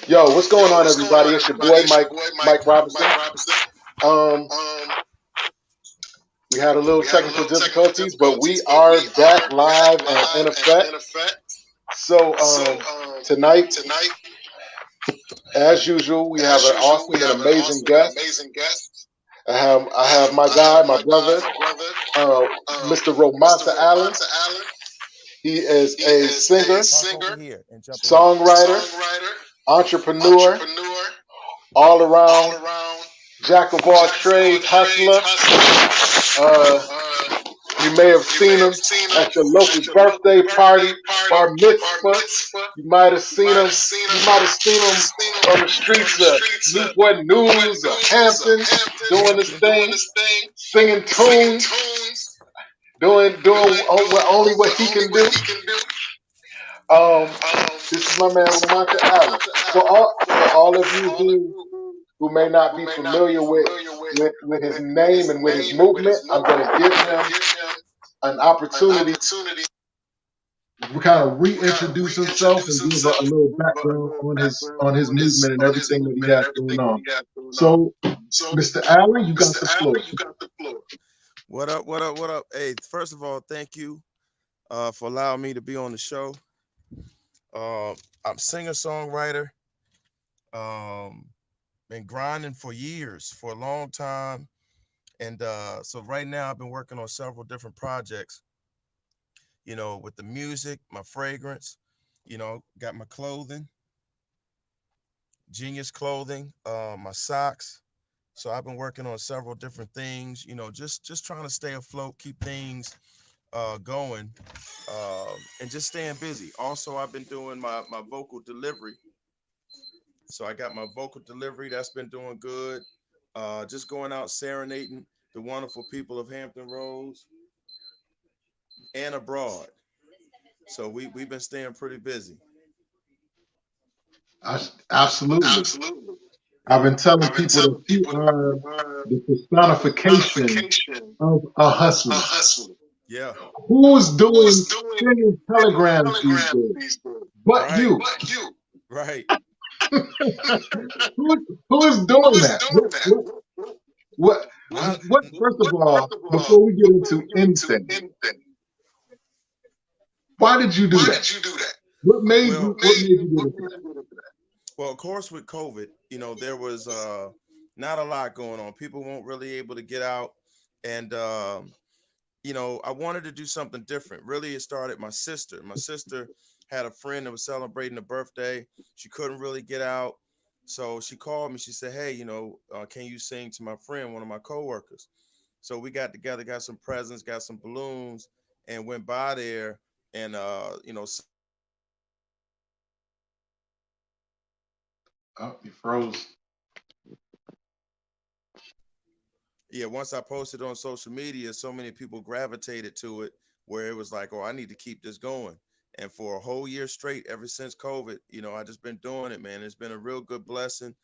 Yo, what's going Yo, on, what's going everybody? on, It's your everybody? boy It's your Mike boy Mike Mike Robinson. Robinson. Um, Um, we had a little we had a technical little technical difficulties, but difficulties, we but are we are back back live and in live and effect. in effect. So So tonight, tonight, as usual, we have as an usual, we awesome and have an amazing awesome and guest. amazing guest. I have my I guy, have my my guy, brother, my brother, uh, uh, Mr. Mr. Romonta Allen. Romanta Allen. He is He a is a singer, singer, songwriter, songwriter, entrepreneur, entrepreneur, all all around around jack of all jack of all trades, trades, hustler. hustler. Uh, You may have You may seen him have seen him at your local at your local birthday birthday party, party, bar bar mitzvah. mitzvah. You might have You seen might him. have seen You him. might have You seen might have him seen him on the on streets the of streets of Newport Newport News or News or Hampton, Hampton, doing his doing thing, his thing, singing singing tunes, tunes, doing only what he only can what do. he can do. Um, this is my man This is my Ramonta man Allen. Romanta For Allen. all of you All of who may not who be may not be familiar familiar with his with name his and with his name and with movement, his I'm going movement, to I'm give going to him give him an an opportunity opportunity to kind of to kind of reintroduce himself reintroduce and give a himself, little give a background little on background his movement and on his everything that he movement and has going everything that on. he has going on. So, So, Mr. Allen, you got Mr. the Allen, floor. you got the floor. What up? What up? What up? Hey, first of all, thank you for allowing me to be on the show. I'm singer songwriter. Um, been grinding for years, for a long time, and so right now I've been working on several different projects. With the music, my fragrance. Got my clothing, Genius Clothing, my socks. So I've been working on several different things. Just trying to stay afloat, keep things going, and just staying busy. Also, I've been doing my vocal delivery. So I got my vocal delivery that's been doing good. Just going out serenading the wonderful people of Hampton Roads and abroad. So we've been staying pretty busy. Absolutely. Absolutely. I've been telling I've been people that telling you people that are you are the the personification personification of a of a hustler. hustler. Yeah. Who's Who's doing doing sending telegrams these telegrams days? these days? But Right. you. But you. Right. Who is doing Who's that? doing that? What, What? first of First all, of all, before we get before into we get into anything, anything, why did you do why that? did you do that? What made you get What into made that? you get into that? Well, of course, with COVID, there was not a lot going on. People weren't really able to get out, and I wanted to do something different. Really, it started my sister. My sister had a friend that was celebrating a birthday. She couldn't really get out. So she called me. She said, "Hey, can you sing to my friend, one of my coworkers?" So we got together, got some presents, got some balloons, and went by there and Oh, you froze. yeah, once I posted on social media, so many people gravitated to it where it was like, oh, I need to keep this going. And for a whole year straight, ever since COVID, I just been doing it, man. It's been a real good blessing,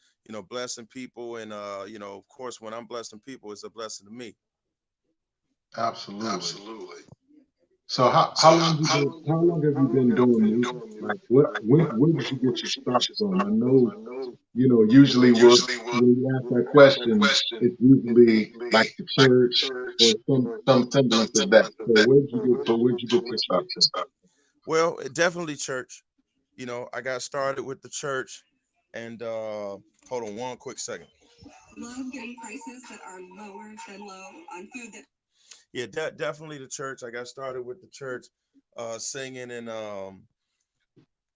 blessing people. And, of course, when I'm blessing people, it's a blessing to me. Absolutely. Absolutely. So So how long have you how long been have you doing been music? doing music? Like what Like where did you get where your did you get start your from? start I from? know, I know, usually usually what when you ask when that you ask that question, question, it's it's usually like usually the like the church or church or some semblance some of that. semblance of So that. So where'd you get where your did you start get your from? start? Well, definitely church. I got started with the church, and hold on one quick second. Love getting prices that are lower than low on food that. Yeah, definitely the church. I got started with the church, singing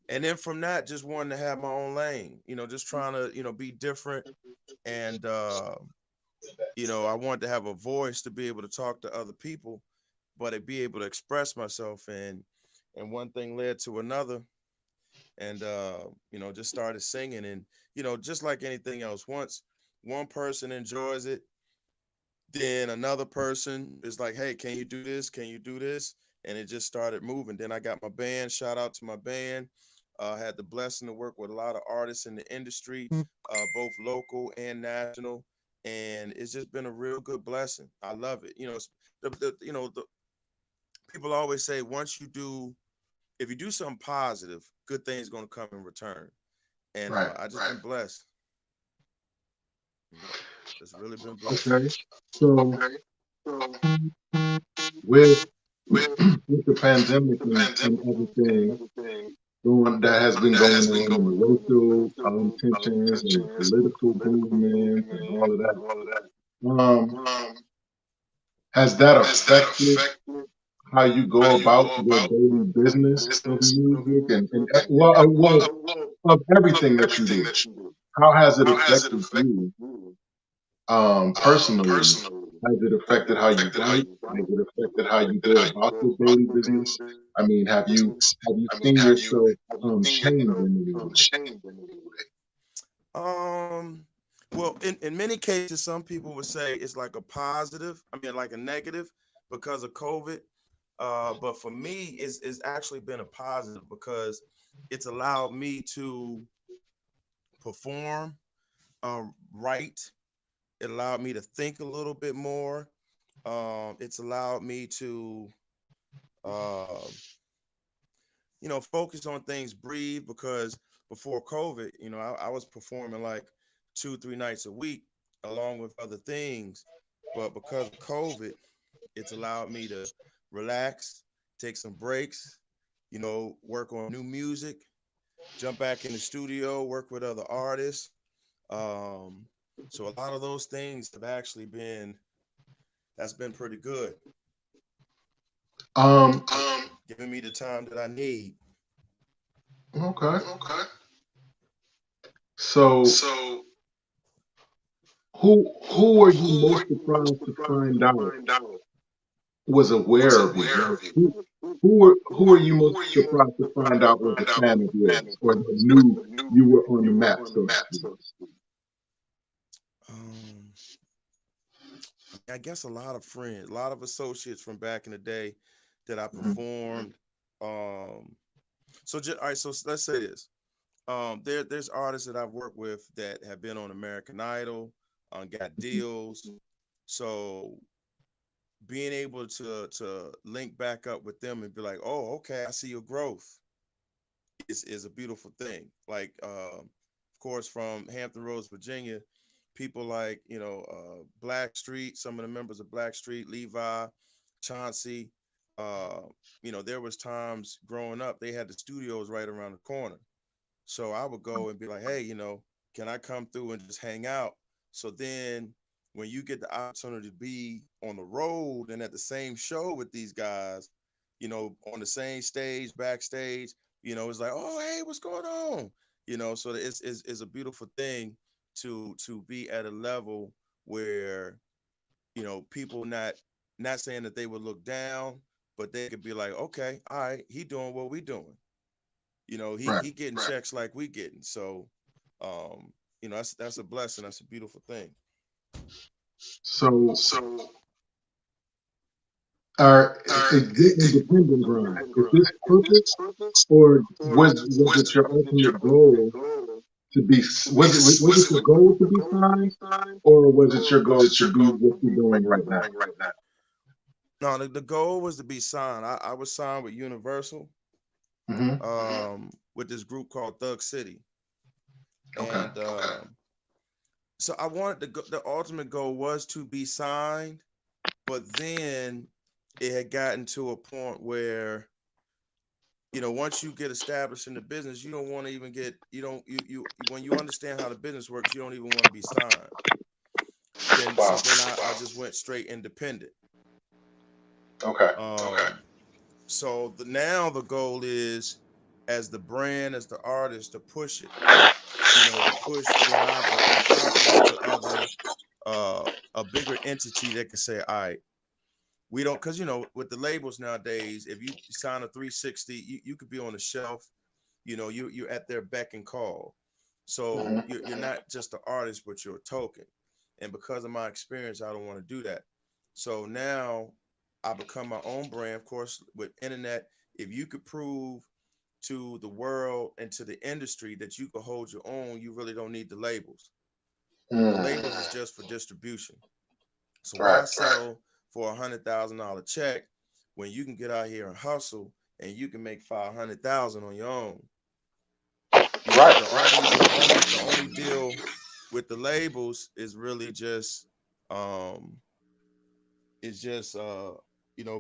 and then from that, just wanting to have my own lane. Just trying to be different, and I wanted to have a voice to be able to talk to other people, but to be able to express myself, and one thing led to another, and just started singing, and just like anything else, once one person enjoys it, then another person is like, hey, can you do this, can you do this, and it just started moving. Then I got my band. Shout out to my band. Had the blessing to work with a lot of artists in the industry, both local and national, and it's just been a real good blessing. I love it. The people always say, once you do if you do something positive, good things gonna come in return. And Right. I just been blessed. Yep, just really been blessed. Okay. So Okay. So with with with the pandemic the and pandemic and everything everything going that has been that going has been on, and the going on, the racial racial tensions and the tensions and political political movements and movement all of and all of that, that, um, has that has that affected affected how you how go you about go your about daily your daily business of business of music and music well, well, of of everything that you everything do? that you do? How has it How has it affected affected you you personally? personally? Has it Has it affected how you affected how write? you Has write? it Has affected it how you affected go how you about go your about daily your daily business? I mean, business? have you I mean, seen yourself have you seen change yourself in any way? changed in any way? Um, well, in many cases, some people would say it's like a positive. I mean, like a negative because of COVID. But for me, it's actually been a positive because it's allowed me to perform, write. It allowed me to think a little bit more. It's allowed me to, uh, focus on things, breathe. Because before COVID, I was performing like 2, 3 nights a week, along with other things. But because of COVID, it's allowed me to relax, take some breaks, work on new music, jump back in the studio, work with other artists. Um, so a lot of those things have actually been that's been pretty good, Um, giving me the time that I need. okay. Okay. So So who were you who most are you most surprised to surprised find to out find out was was aware of you? aware Like of you? who were you Who most are you most surprised to find surprised to out was find a out fan was of a fan yours of or that yours or knew that knew you were on the you were map, on the so to map, speak? so to speak? Um, I guess a lot of friends, a lot of associates from back in the day that I Mhm. performed. All right, so let's say this. There's artists that I've worked with that have been on American Idol, got deals. So being able to link back up with them and be like, oh, okay, I see your growth is a beautiful thing. Like, of course, from Hampton Roads, Virginia, people like Blackstreet, some of the members of Blackstreet, Levi, Chauncey. Uh, there was times growing up they had the studios right around the corner. So I would go and be like, hey, can I come through and just hang out? So then when you get the opportunity to be on the road and at the same show with these guys, on the same stage, backstage, it's like, oh, hey, what's going on? So it's a beautiful thing to be at a level where, people not saying that they would look down, but they could be like, okay, all right, he doing what we doing. He Right. he getting checks like we getting. So, um, that's a blessing. That's a beautiful thing. So So is your independent grind, is this purpose or was it your ultimate goal to be was it your goal to be signed or was it your goal to be what you're doing right now? right now. No, the goal was to be signed. I was signed with Universal, Hmm. with this group called Thug City, Okay. and so I wanted the ultimate goal was to be signed, but then it had gotten to a point where once you get established in the business, you don't want to even get you don't you when you understand how the business works, you don't even want to be signed. Then Wow. so then I just went straight independent. Okay. So now the goal is, as the brand, as the artist, to push it, to push what I've accomplished to other a bigger entity that can say, all right, we don't, because with the labels nowadays, if you sign a 360, you could be on the shelf, you're at their beck and call. So Hmm. you're not just an artist, but you're a token. And because of my experience, I don't want to do that. So now I become my own brand. Of course, with internet, if you could prove to the world and to the industry that you could hold your own, you really don't need the labels. The Mm. labels is just for distribution. So Right. why settle for $100,000 check when you can get out here and hustle and you can make 500,000 on your own. You know, Right. the only deal with the labels is really just um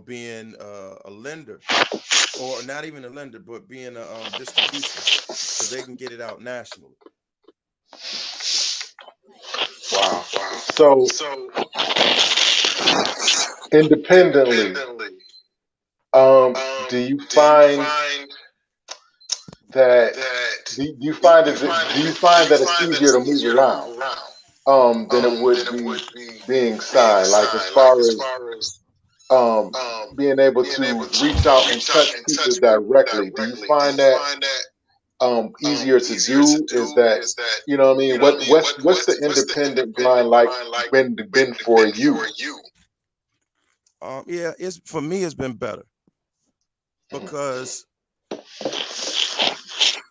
being a lender, or not even a lender, but being a distribution, so they can get it out nationally. Wow. Wow. So So independently, independently, do you do you find find that that do you find do you find do you do find you that it's find that easier it's to move easier to around move around than it would than it be would be being being signed? Like as signed? Like far as as far as um, um, being able being able to to reach out and reach out touch and people touch people directly. Do you directly. Do find you that find that easier to easier to do? Is do? that Is that, you know what I mean? you know what I mean? What's the What's the independent grind independent like grind like been for been you? for you? Yeah, it's for me. It's been better Mhm. because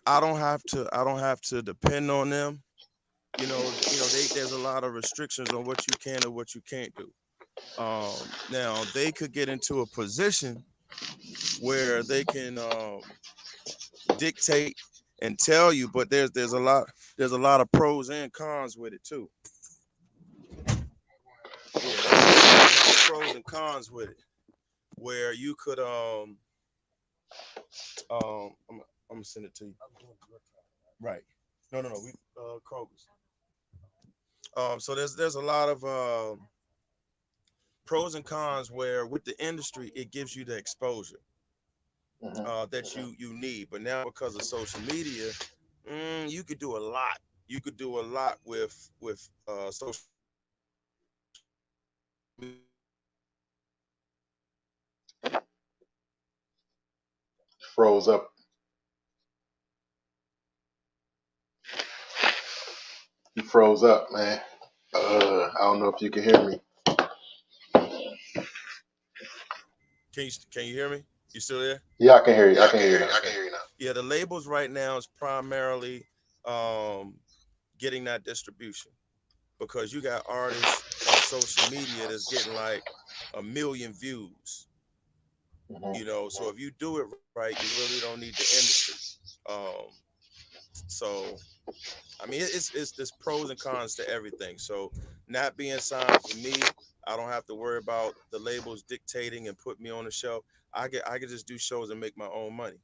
I don't have to depend on them. There's a lot of restrictions on what you can and what you can't do. Now they could get into a position where they can dictate and tell you, but there's a lot of pros and cons with it too. Yeah, there's a lot of pros and cons with it, where you could I'm gonna send it to you. Right. No, we Kroger's. So there's a lot of pros and cons, where with the industry it gives you the exposure Mhm. that you need. But now, because of social media, you could do a lot. You could do a lot with social media. Froze up. You froze up, man. I don't know if you can hear me. Can you hear me? You still there? Yeah, I can hear you. Yeah, I I can can hear hear you you. now. I can hear you now. Yeah, the labels right now is primarily um, getting that distribution, because you got artists on social media that's getting like 1 million views. Mhm. So if you do it right, you really don't need the industry. Um, so I mean, it's there's pros and cons to everything. So not being signed, for me, I don't have to worry about the labels dictating and put me on the show. I get just do shows and make my own money.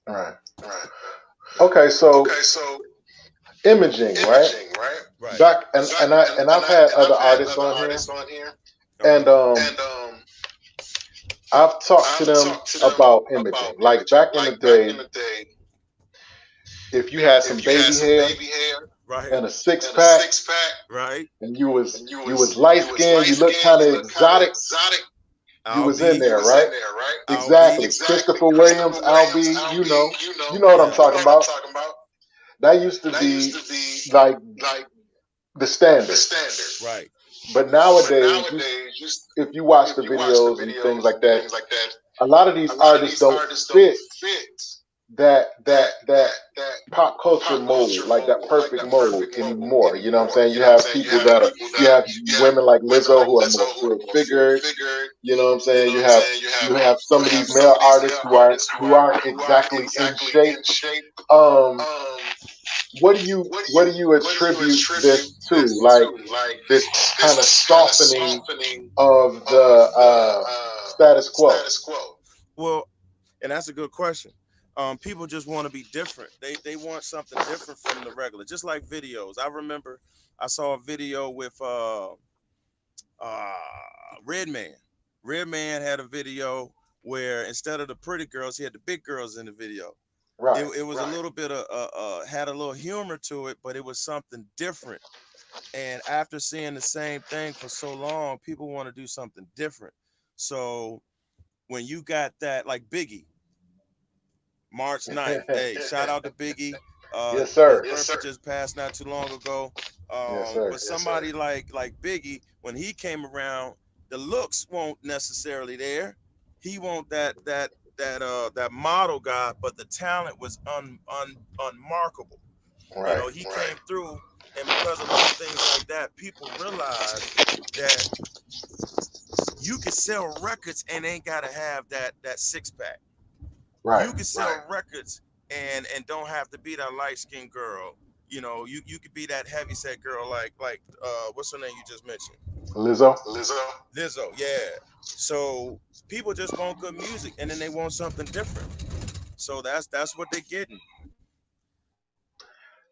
All right. Right. Okay, so Okay, so imaging, right? imaging, right? Right. Back Back and I've had and other I've had artists other on here, artists on here, and Uh-huh. and I've talked to I've them talked to them about about imaging. Like imaging. back in the Like back in day, the day, if you had some if you had baby some hair baby hair Right. and a six and a pack, six pack, Right. and and you was light you was skinned, light you looked skinned, kind of you look kind of exotic, exotic, you I'll was in be. you there, was in right? there, right? I'll be. Exactly. Exactly. Christopher Williams, Christopher Williams, Albee, Albee, you know what I'm Yeah. you know talking what I'm about. talking about. That used to That used be to be like like the the standard. standard. Right. But But nowadays, nowadays, if you watch if the you watch the videos and things videos like and that, things like that, a lot of a these lot of artists these don't artists don't fit fit that that that pop culture pop mold, culture like that mold, like perfect that mold perfect mold anymore. You know what I'm anymore. saying? You You know what I'm have saying? people that are you have You have women like women Lizzo like who are more Lizzo who are full more full figured. figured. You know what I'm You saying? know what I'm saying? You have You some of have these some male of these artists male artists who aren't who are exactly in exactly shape. in shape. Um, Um, what do you what do you attribute attribute this to? this Like to? Like this kind of this kind of softening softening of of the the status quo. status quo. Well, and that's a good question. People just want to be different. They want something different from the regular, just like videos. I remember I saw a video with uh Redman. Redman had a video where instead of the pretty girls, he had the big girls in the video. It, Right. it was a little bit of had a little humor to it, but it was something different. And after seeing the same thing for so long, people want to do something different. So when you got that, like Biggie, March 9th. Hey, shout out to Biggie. Yes, His sir. birthday just passed not too long ago. Yes, But sir. somebody like Biggie, when he came around, the looks won't necessarily there. He won't that model guy, but the talent was unmarkable. Right. He came through, and because of little things like that, people realize that you can sell records and ain't gotta have that six pack. Right. You can sell records and don't have to be that light skinned girl. You could be that heavy set girl like what's her name you just mentioned? Lizzo. Lizzo. Lizzo, yeah. So people just want good music and then they want something different. So that's what they're getting.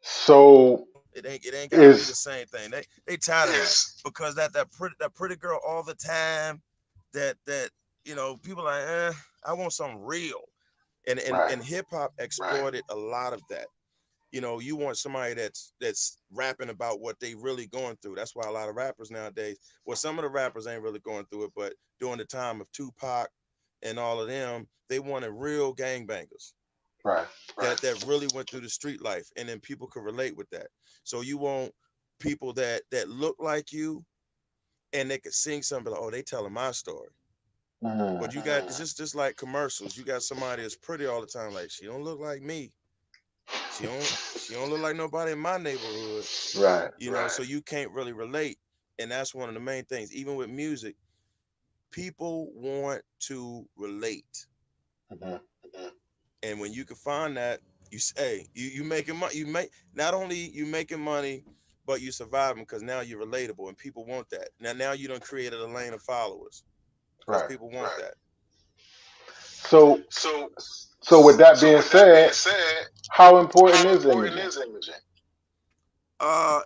So It ain't gotta be the is same thing. They tired of that because that pretty girl all the time. That people like I want something real. And and right. and hip hop exploited a lot of that. You want somebody that's rapping about what they really going through. That's why a lot of rappers nowadays, well, some of the rappers ain't really going through it, but during the time of Tupac and all of them, they wanted real gangbangers Right. that really went through the street life, and then people could relate with that. So you want people that look like you and they could sing something like, oh, they telling my story. Mm. But you got it's just like commercials. You got somebody that's pretty all the time, like she don't look like me. She don't look like nobody in my neighborhood. Right. So you can't really relate. And that's one of the main things. Even with music, people want to relate. Hmm. And when you can find that, you say you making money. You make not only you making money, but you surviving because now you're relatable and people want that. Now you done created a lane of followers because Right. people want that. So So so with that being with that being said, said, how important how is important imaging? is imaging? Uh,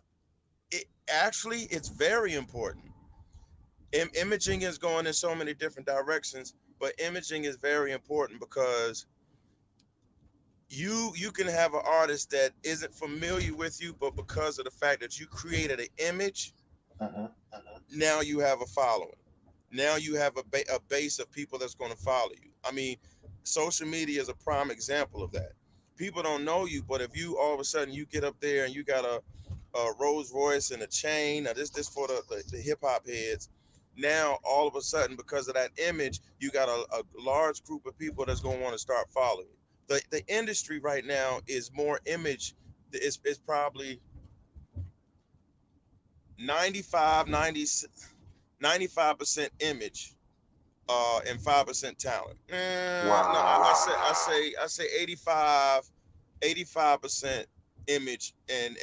it's very important. Imaging is going in so many different directions, but imaging is very important because you can have an artist that isn't familiar with you, but because of the fact that you created an image, Hmm. now you have a following. Now you have a base of people that's going to follow you. I mean, social media is a prime example of that. People don't know you, but if you all of a sudden you get up there and you got a Rolls Royce and a chain, now this for the hip hop heads. Now all of a sudden, because of that image, you got a large group of people that's going to want to start following you. The industry right now is more image. It's probably 95 95% image and 5% talent. No, I say 85% image and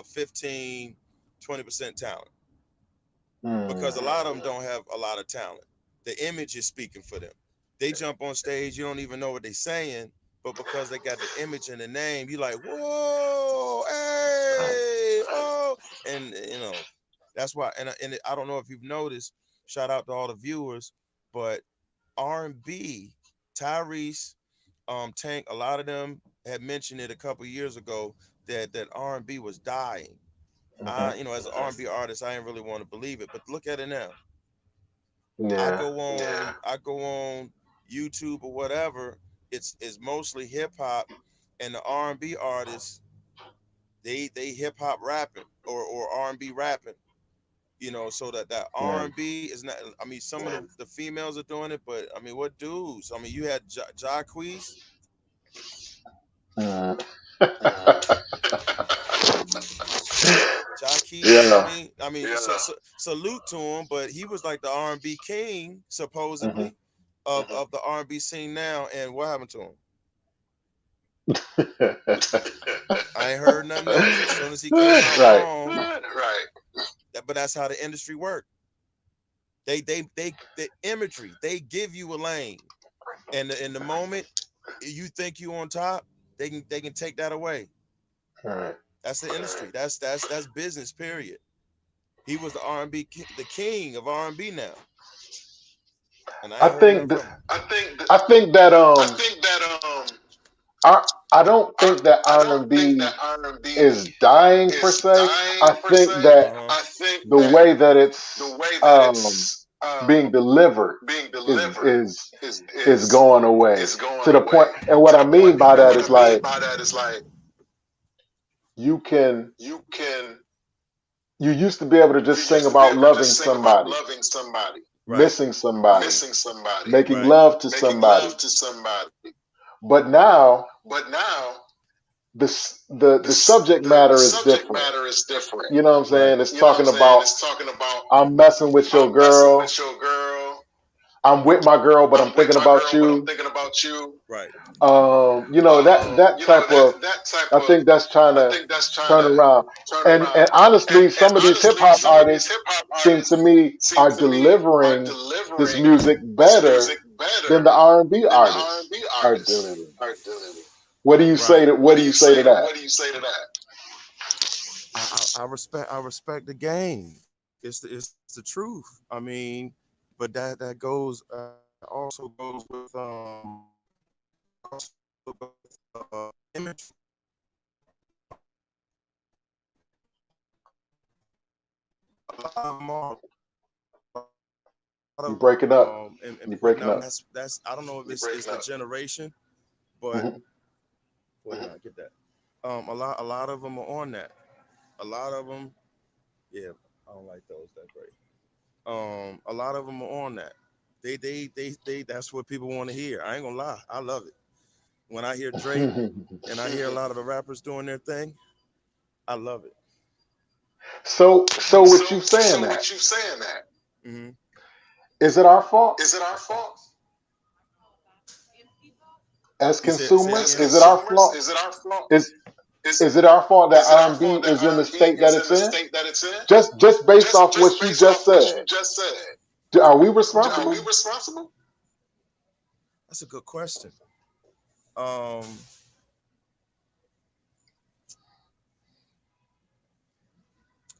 15-20% talent because Mm. a lot of them don't have a lot of talent. The image is speaking for them. They jump on stage, you don't even know what they're saying, but because they got the image and the name, you like, whoa, Right. hey, oh, and that's why. And I don't know if you've noticed. Shout out to all the viewers, but R&B, Tyrese, Tank, a lot of them had mentioned it a couple years ago that R&B was dying. Hmm. As an R&B artist, I didn't really want to believe it, but look at it now. I Yeah. go on, I go on YouTube or whatever. It's mostly hip hop, and the R&B artists they hip hop rapping or R&B rapping. So that Yeah. R&B is not. I mean, some of the females are doing it, but I mean, what dudes? I mean, you had Jacquees, Mm. Jacquees. I Yeah. mean, salute to him, but he was like the R&B king Hmm. supposedly of the R&B scene now. And what happened to him? I ain't heard nothing else. As soon as he came out Right. wrong, Right. but that's how the industry worked. The imagery they give you a lane, and in the moment you think you on top, they can take that away. Right. That's the industry. That's business. Period. He was the R&B, the king of R&B now, and I I ain't heard nothing think from that him. I think that I think that I think that I I don't I think that I R don't and think that B R&B is dying per is se. dying I per think se. that Uh-huh. I think the that way that the it's way that it's being delivered being is delivered is is is is going away is going to the point. away And what to I the point. mean by And that what I is mean like by that is like you can you can you used to be able to you just sing used to be about able to loving just sing about somebody, loving somebody, Right. missing somebody, missing somebody, making Right. love to making somebody. love to somebody. But now But now the subject the matter is subject different. matter is different. You know what I'm Right. saying? It's You know what I'm talking saying? about It's talking about I'm messing with your I'm messing with girl. your girl. I'm with my girl, but I'm I'm with thinking my about girl, but I'm you. thinking about you. Right. You know, that type of, That type I of, think that's trying I to think that's trying turn to around. turn And around. honestly, And some of these hip honestly, hop some of these artists hip hop seem to artists me seem are to me are delivering this delivering music this better music better than the R&B than the artists R&B are artists delivering. are delivering. What do you say Right. to What what do do you you say to say to that? what do you say to that? I respect the game. It's the truth. I mean, but that goes also goes with also goes with image. A lot of them are. A lot You of breaking up. and You putting breaking out, and up. that's I don't know if You're it's breaking the up. generation, but Hmm. wait, I get that. A lot of them are on that. A lot of them, yeah, I don't like those that great. A lot of them are on that. They. That's what people want to hear. I ain't gonna lie, I love it. When I hear Drake and I hear a lot of the rappers doing their thing, I love it. So with you saying So that, with you saying that, Hmm. is it our fault is it our fault as You said say it as consumers? again. Is it our consumers? fault? Is it our fault? Is Is is it our fault that is it our R&B fault that is in the R&B state that is in it's the in? state that it's in? Just based off Just what you based just off what you said, just said, are we are we responsible? responsible? That's a good question. Um,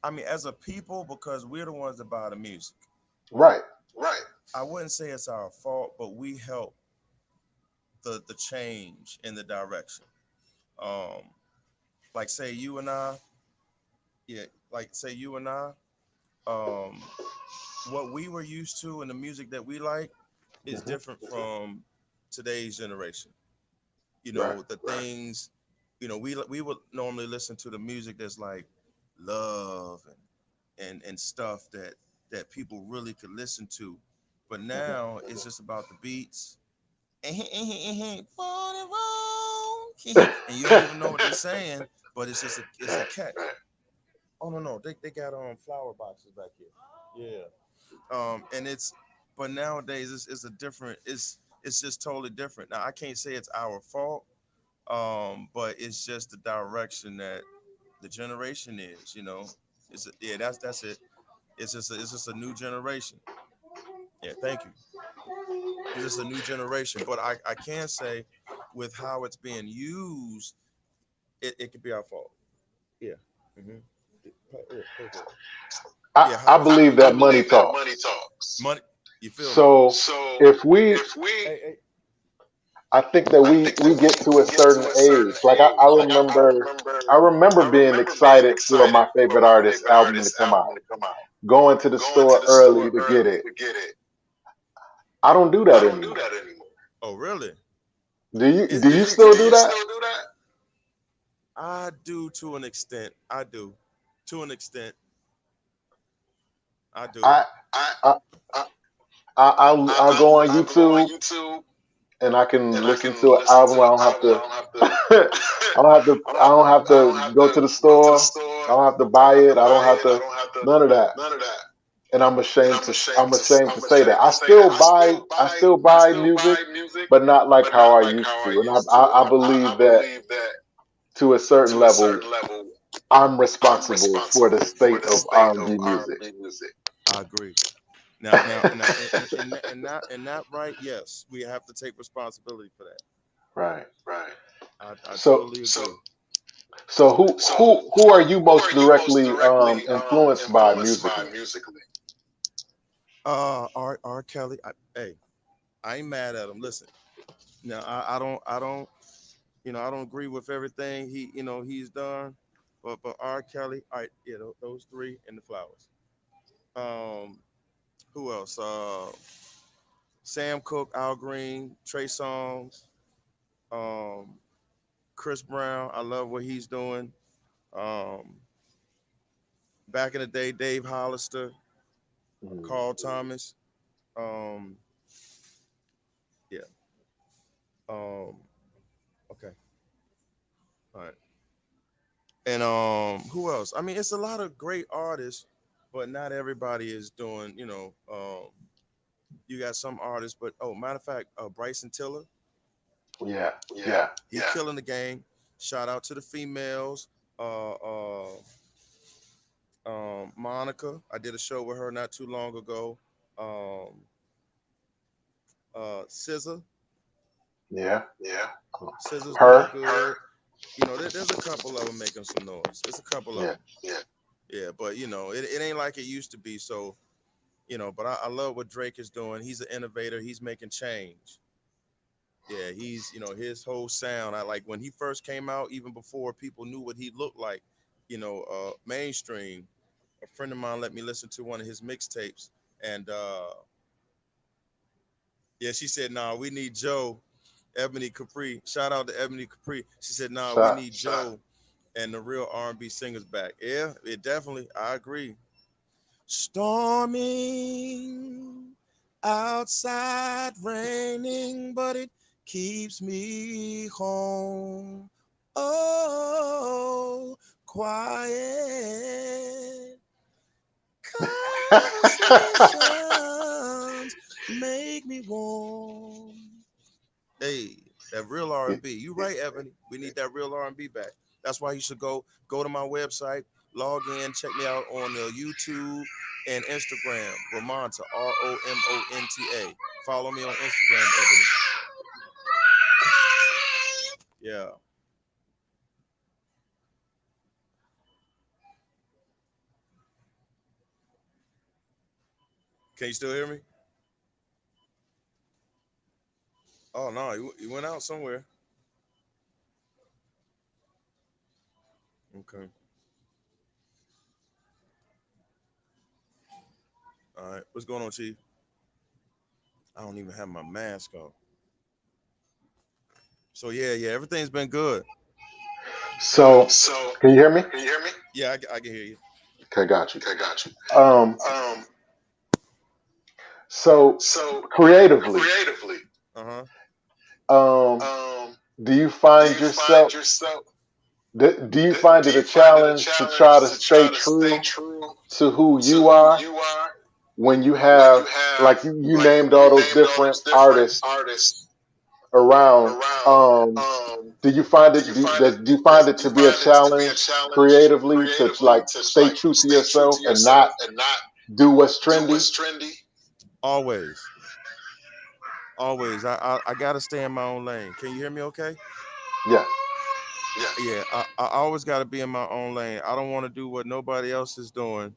I mean, as a people, because we're the ones that buy the music. Right. Right. I wouldn't say it's our fault, but we help the change in the direction. Um, like say you and I, yeah, like say you and I, um, what we were used to and the music that we like is Hmm. different from today's generation. You Right. know, the things, we would normally listen to the music that's like love and stuff that people really could listen to. But Hmm. now it's just about the beats. For the road. And you don't even know what they're saying, but it's a Right. catch. Right. Oh no, they got flower boxes back here. Yeah. And it's but nowadays it's a different it's just totally different. Now I can't say it's our fault, but it's just the direction that the generation is, yeah, that's it. It's just a new generation. Yeah, thank you. It's just a new generation. But I can say with how it's being used, it could be our fault. Yeah. Mm-hmm. Pay for it. I, Yeah, I how it's believe being I that used. money believe that money talks. talks. Money, you feel me? So So if we, if we, Hey, hey, I think that I we think that we get to a we get to certain a certain age. Like age. I remember I being remember being excited for excited my for favorite my artist favorite album to artist come album out, to come out. going to the Going to store the early store to get early it. to get it. I don't do I that don't do anymore. that anymore. oh really? Do you Is do you is it still Do do you that? still do that? I do to an extent. I do. To an extent, I do. I I, I, I, I'll go on I'll go on YouTube YouTube and I can and I listen can to an listen to album. an album. I don't have to. I don't have I to don't have go to to the go to the store. store. I don't have to I don't buy have to it. I don't buy have it. I to don't have to. none of that. None of that. And And I'm ashamed to. I'm ashamed to I'm say that. ashamed to say that. I still I buy still music, buy music, but not like but how not I like used how I to. And used to. And I I believe that believe that to a certain to a level, certain level, I'm I'm responsible for the responsible for state the of state of R&B music. R&B music. I agree. Now, and that right? Yes, we have to take responsibility for that. Right. Right. I So totally So agree. who are you who most are you most directly directly influenced by influenced by musically? musically? R Kelly. Hey, I ain't mad at him. Listen, now I don't I don't agree with everything he's done, but R Kelly. All right, yeah, those three and the flowers. Um, who else? Sam Cooke, Al Green, Trey Songz, um, Chris Brown. I love what he's doing. Um, back in the day, Dave Hollister, Mhm. Carl Thomas. Um, yeah. Um, okay. All right. And who else? I mean, it's a lot of great artists, but not everybody is doing. You got some artists, but oh, matter of fact, Bryson Tiller, Yeah, Yeah, yeah. he's killing the game. Shout out to the females. Uh, uh, Monica, I did a show with her not too long ago. Um, SZA, Yeah. yeah, SZA's doing Her. good. You know, there's a couple of them making some noise. There's a couple of Yeah. them. yeah. Yeah, but you know, it ain't like it used to be. So, you know, but I love what Drake is doing. He's an innovator. He's making change. Yeah, he's, you know, his whole sound. I like when he first came out, even before people knew what he looked like, you know, mainstream. A friend of mine let me listen to one of his mixtapes, and yeah, she said, "Nah, we need Joe, Ebony Capri. Shout out to Ebony Capri." She said, "Nah, we Shot. need Joe and the real R&B singers back." Yeah, it definitely. I agree. Storming outside, raining, but it keeps me home. Oh, quiet conversations make me warm. Hey, that real R&B. You right, Ebony. We need that real R&B back. That's why you should go to my website, log in, check me out on the YouTube and Instagram, Romonta, ROMONTA. Follow me on Instagram, Ebony. Yeah. Can you still hear me? Oh no, you went out somewhere. Okay. All right. What's going on, Chief? I don't even have my mask on. So yeah, everything's been good. So, So, can you hear me? can you hear me? Yeah, I can hear you. Okay, got you. Okay, got you. Um, Um, so so creatively, creatively, Uh huh. um, um, do you do find you find yourself? yourself? Do you Do find it a you find it a challenge to try challenge to to stay try to stay true true to who to you who are you are when you when you have, have, like you like named all you those named all different those different artists artists around? around? Um, Um, do you find do it? you find it? Do you find it Do to you be a find it to be a challenge challenge creatively to creatively like to stay like true to stay true yourself to and yourself not and not do what's do trendy? what's trendy? Always, always. I gotta stay in my own lane. Can you hear me? Okay. Yeah. Yeah. Yeah, I always gotta be in my own lane. I don't want to do what nobody else is doing.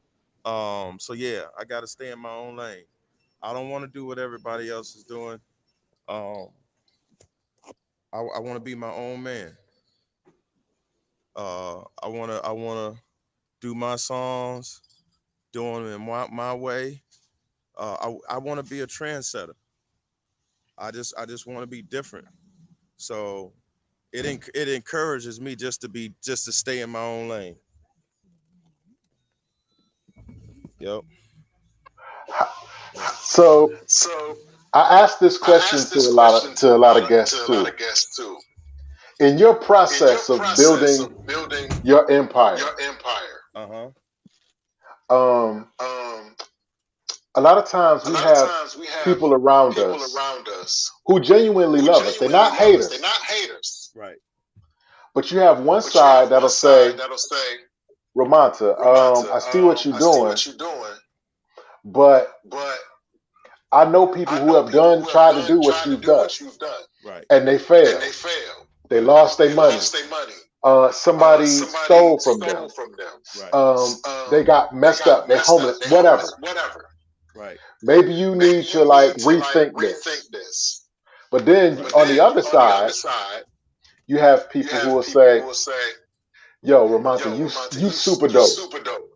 So yeah, I gotta stay in my own lane. I don't want to do what everybody else is doing. Um, I want to be my own man. I wanna do my songs, doing them in my way. I want to be a trendsetter. I just want to be different. So it encourages me just to stay in my own lane. Yep. Yep. So So I asked this I question asked this to question a lot of to guests a lot too. of guests too. In your In your process of process building of building your empire, your empire, Uh huh. um, um, a lot of times a we lot of have times we have people around people us around us who genuinely who love us. They're genuinely not love us. They're haters, not haters, Right. but you have one but you side have one that'll side say, that'll say, Romanta, "Romanta, I see what you're I see doing, what you're doing, but but I know people I who know have people done who have tried to do what tried to you've do done, what you've done, Right. and they and failed. they failed. They Right. lost their They money. lost their money. Somebody Somebody stole from stole them. from them. Right. They got They messed got up. They're messed up. homeless. They're homeless. Whatever. Whatever. Right. Maybe you Maybe need to you like need to like rethink rethink this. this. But then Right. But on the then other on the side, other side, you have you people who have will people who say, will say, "Yo, Ramanta, "Yo, Romanta, you super you dope. super dope.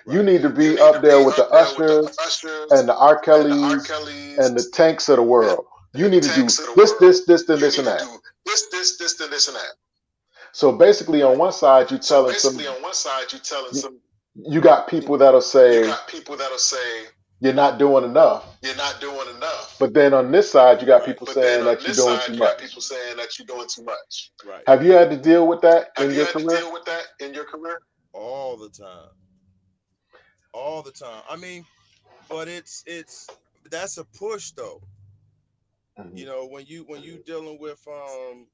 You Right. need to You be need to up there be with the up there with the Ushers ushers and the R. and the R. Kellys Kellys and the Tanks of the and world. You the need to do tanks of the this, world. this, this, and You this, need and to that." do this, and this, and that." So basically, on Right. one side, you So telling basically, some, on one side, you're telling you, some, you got people that'll you say got people that'll say you're not doing enough, you're not doing enough. but then on this side, you got Right. people But then saying on that you're this doing side, too you got much. people saying that you're doing too much. Right. Have you had to deal with that Have in you your had to career? deal with that in your career? All the time. All the time. I mean, but it's that's a push though. Mhm. You know, when you dealing with um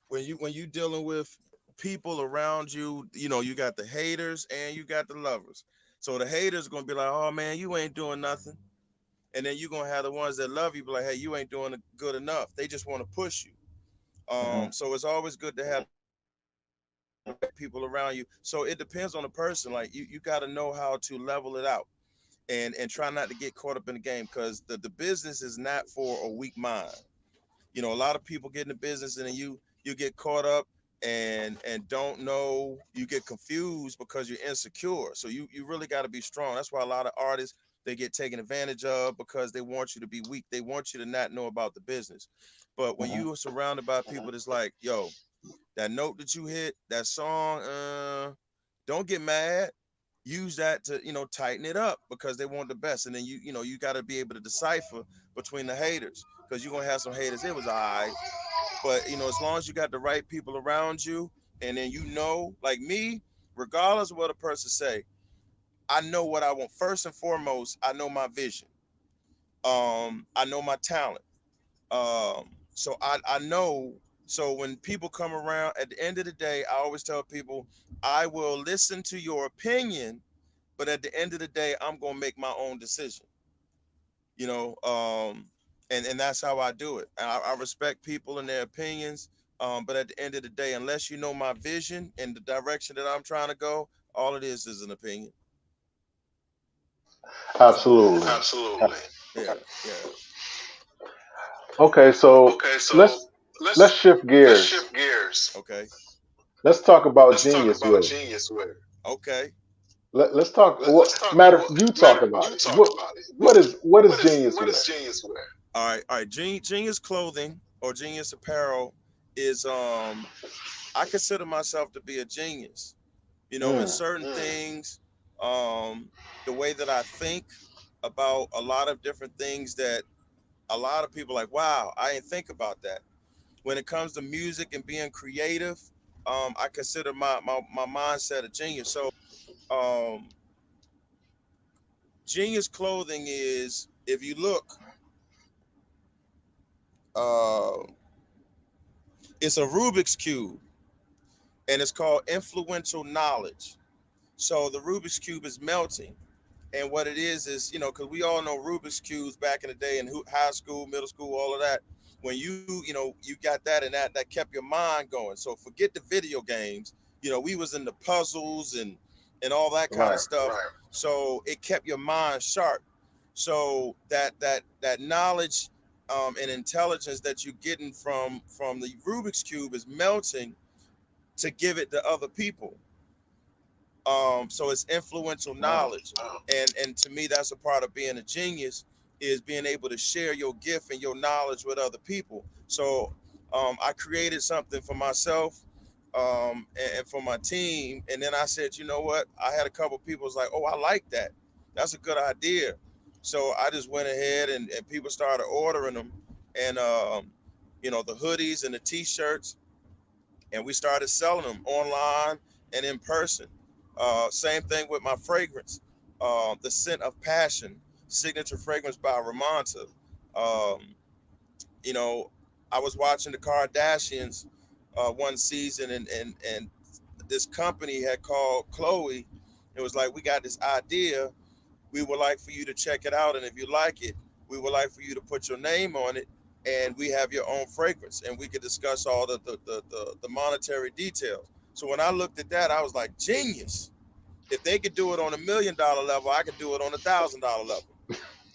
when you dealing with people around you, you know, you got the haters and you got the lovers. So the haters gonna be like, oh man, you ain't doing nothing. And then you're gonna have the ones that love you be like, hey, you ain't doing good enough. They just want to push you. Mhm. So it's always good to have the right people around you. So it depends on the person. Like you got to know how to level it out and try not to get caught up in the game because the business is not for a weak mind. You know, a lot of people get in the business and then you get caught up and don't know, you get confused because you're insecure. So you really got to be strong. That's why a lot of artists, they get taken advantage of because they want you to be weak. They want you to not know about the business. But when Mhm. you are surrounded by people that's like, yo, that note that you hit, that song, don't get mad. Use that to, you know, tighten it up because they want the best. And then you know, you got to be able to decipher between the haters because you're gonna have some haters. It was all right, but you know, as long as you got the right people around you, and then you know, like me, regardless of what a person say, I know what I want. First and foremost, I know my vision. I know my talent. So I know. So when people come around, at the end of the day, I always tell people, I will listen to your opinion, but at the end of the day, I'm gonna make my own decision. You know, and that's how I do it. I respect people and their opinions, but at the end of the day, unless you know my vision and the direction that I'm trying to go, all it is an opinion. So Absolutely. Absolutely. yeah, yeah, Okay, so Okay, so let's let's let's shift let's gears. shift gears. okay, Let's talk about Let's talk genius about with it. genius with it. okay. Let's talk. Let's What talk. matter? What You talk matter? about You it. talk about it. What is genius What with? is genius wear? All right. Genius clothing or genius apparel is I consider myself to be a genius. You know, in Mm. certain things, um, the way that I think about a lot of different things that a lot of people like, wow, I didn't think about that. When it comes to music and being creative, I consider my mindset a genius. So, um, genius clothing is, if you look, uh, it's a Rubik's cube, and it's called influential knowledge. So the Rubik's cube is melting. And what it is, you know, because we all know Rubik's cubes back in the day in high school, middle school, all of that. When you know, you got that and that kept your mind going. So forget the video games. You know, we was in the puzzles and all that kind of Right. stuff. Right. So it kept your mind sharp. So that knowledge and intelligence that you're getting from the Rubik's cube is melting to give it to other people. So it's influential Wow. knowledge, and to me, that's a part of being a genius is being able to share your gift and your knowledge with other people. So I created something for myself and for my team, and then I said, you know what? I had a couple people was like, oh, I like that. That's a good idea. So I just went ahead and people started ordering them, and you know, the hoodies and the t-shirts, and we started selling them online and in person. Same thing with my fragrance, the scent of passion, signature fragrance by ROMONTA. Um, you know, I was watching the Kardashians one season, and this company had called Chloe. It was like, we got this idea, we would like for you to check it out, and if you like it, we would like for you to put your name on it, and we have your own fragrance, and we could discuss all the monetary details. So when I looked at that, I was like, genius. If they could do it on $1 million level, I could do it on $1,000 level.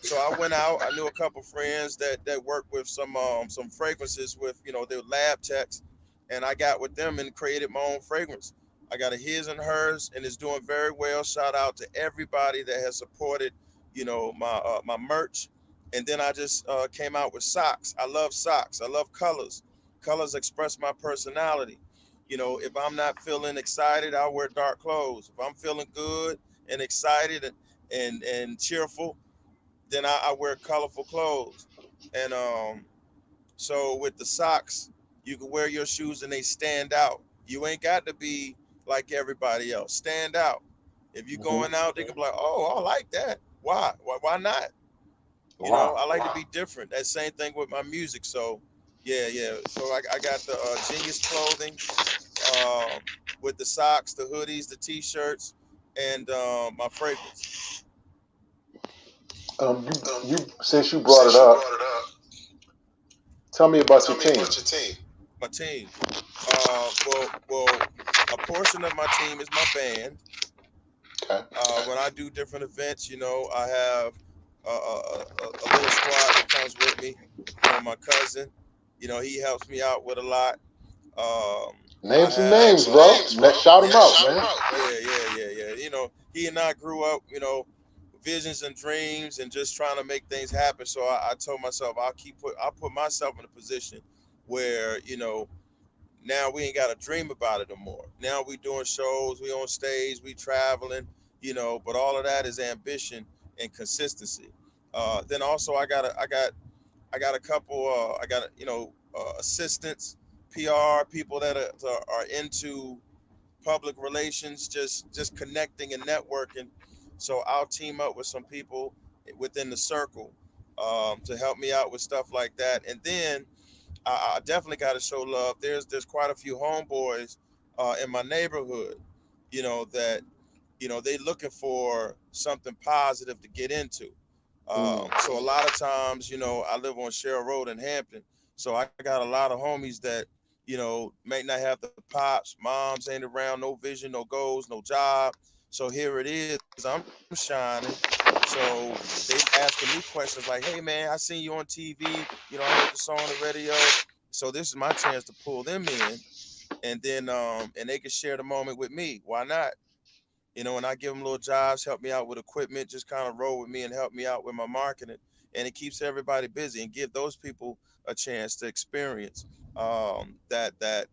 So I went out. I knew a couple friends that worked with some fragrances with, you know, their lab techs, and I got with them and created my own fragrance. I got a his and hers, and it's doing very well. Shout out to everybody that has supported, you know, my merch. And then I just came out with socks. I love socks. I love colors. Colors express my personality. You know, if I'm not feeling excited, I'll wear dark clothes. If I'm feeling good and excited and cheerful, then I wear colorful clothes. And so with the socks, you can wear your shoes and they stand out. You ain't got to be like everybody else. Stand out. If you're Hmm. going out, they can be like, "Oh, I like that. Why? Why not?" Wow. I like to be different. That same thing with my music. So, yeah, yeah. So I got the Genius clothing um, with the socks, the hoodies, the t-shirts, and my fragrance. You since you brought it Since you up, brought it up, tell me about tell your me team. about your team. My team. Well, a portion of my team is my band. Okay. When I do different events, I have a little squad that comes with me. My cousin, he helps me out with a lot. Um, I Name some have, Name names, some bro. names, bro. Shout them Yeah, out, shout them man. out, man. yeah. He and I grew up, visions and dreams and just trying to make things happen. So I told myself I'll put myself in a position where, now we ain't got to dream about it no more. Now we doing shows, we on stage, we traveling, but all of that is ambition and consistency. Then also I got a couple I got assistants, PR people that are into public relations, just connecting and networking. So I'll team up with some people within the circle to help me out with stuff like that. And then I definitely got to show love. There's quite a few homeboys in my neighborhood, that they looking for something positive to get into. Mm. So a lot of times, I live on Shell Road in Hampton, so I got a lot of homies that may not have the pops, moms ain't around, no vision, no goals, no job. So here it is, I'm shining. So they asking me questions like, "Hey man, I seen you on TV. I heard the song on the radio." So this is my chance to pull them in, and they can share the moment with me. Why not? And I give them little jobs, help me out with equipment, just kind of roll with me and help me out with my marketing. And it keeps everybody busy and give those people a chance to experience that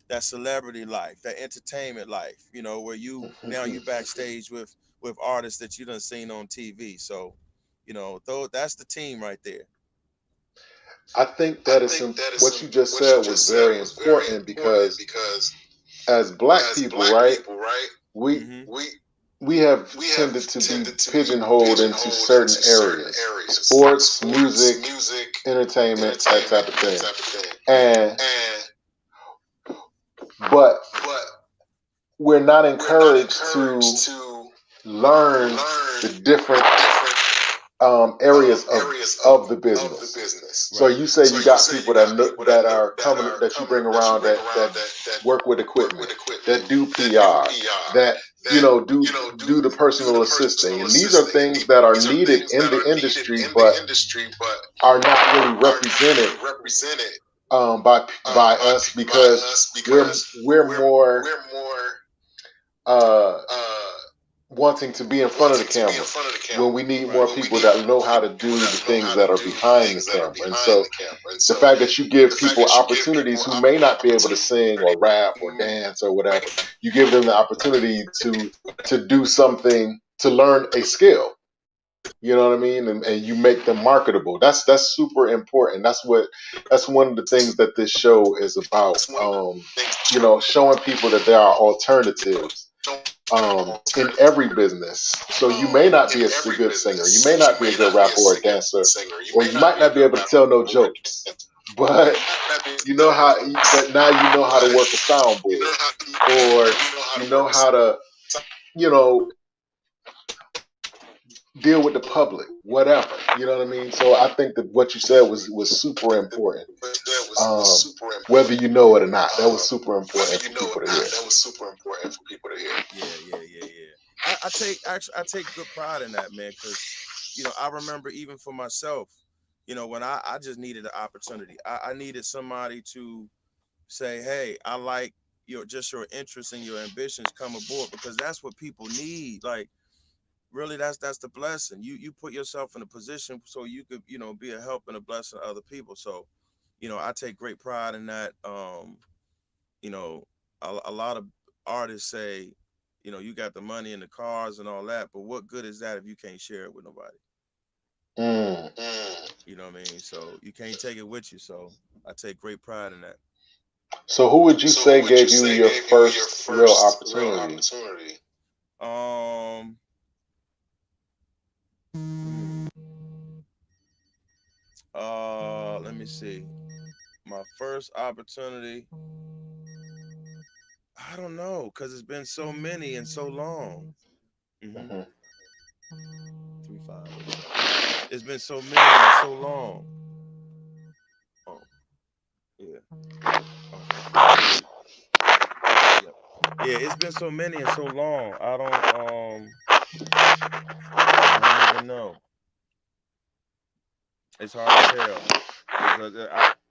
that celebrity life, that entertainment life, where you backstage with artists that you done seen on TV. So, though that's the team right there. I think I that is think some, that is what some you just what you said was just said very was very important important because because as black as people, black right, people, right, we Hmm. we we have we have tended to be tended to be pigeonholed into pigeonholed certain into certain areas: areas: sports, sports, music, music, entertainment, that entertainment, type of that thing. type of thing. Yeah. And And but but we're not we're not encouraged to encouraged to learn learn the different the different areas areas of the of the business. business. So Right. you say So you you got say you people got people that that are that coming, are that you coming bring that you around, bring that around that work with work with equipment, equipment, that do that do PR, PR, that that do the do personal the assisting, personal and these are assisting. And things that are these are needed things in that the are needed industry, in but the industry, but are not really are not represented really represented by by us by because us because we're more we're more uh, uh, wanting to be in front of the wanting to be in camera front of the when camera we need more Right. when we people need that more know how to people do the that know things how to that are do the behind the things that are camera. And behind so the camera. And the so fact that you give the fact people that you give opportunities people who may not be able to opportunity sing or rap or who dance or whatever, may you give them the opportunity to do something, to learn a skill. You know what I mean? And you make them marketable. That's super important. That's one of the things that this show is about. that's one of the things Showing people that there are alternatives there are in alternatives every business. So you may not in be a every good singer, you business. may So you not be a may good not be a rapper or a dancer, singer, you or may you not might be a not be good able to rapper tell no or a jokes, dancer, or you but might not be able you to know tell no how. jokes. But now you know how to But work a you soundboard, know how or you know how you to know work a how to, you know, deal with the public, whatever. You know what I mean? So I think that what you said was super important. that was Um, super Whether important. you know it or not, that was super Whether important you for know it people or to not, hear. that was super important for people to hear. Yeah. I take good pride in that, man, because I remember even for myself, when I just needed an opportunity. I needed somebody to say, "Hey, I like your interest and your ambitions. Come aboard," because that's what people need. Like, really, that's the blessing. You put yourself in a position so you could be a help and a blessing to other people. So, I take great pride in that. You know, a lot of artists say, you got the money and the cars and all that, but what good is that if you can't share it with nobody? Mm. Mm. You know what I mean? So you can't take it with you. So I take great pride in that. So who would you say gave you your first real opportunity? Um, let me see. My first opportunity, I don't know, cause it's been so many and so long. Hmm. Hmm. 3587. It's been so many and so long. Oh, yeah. Oh, yep. Yeah, it's been so many and so long. I don't even know. It's hard to tell.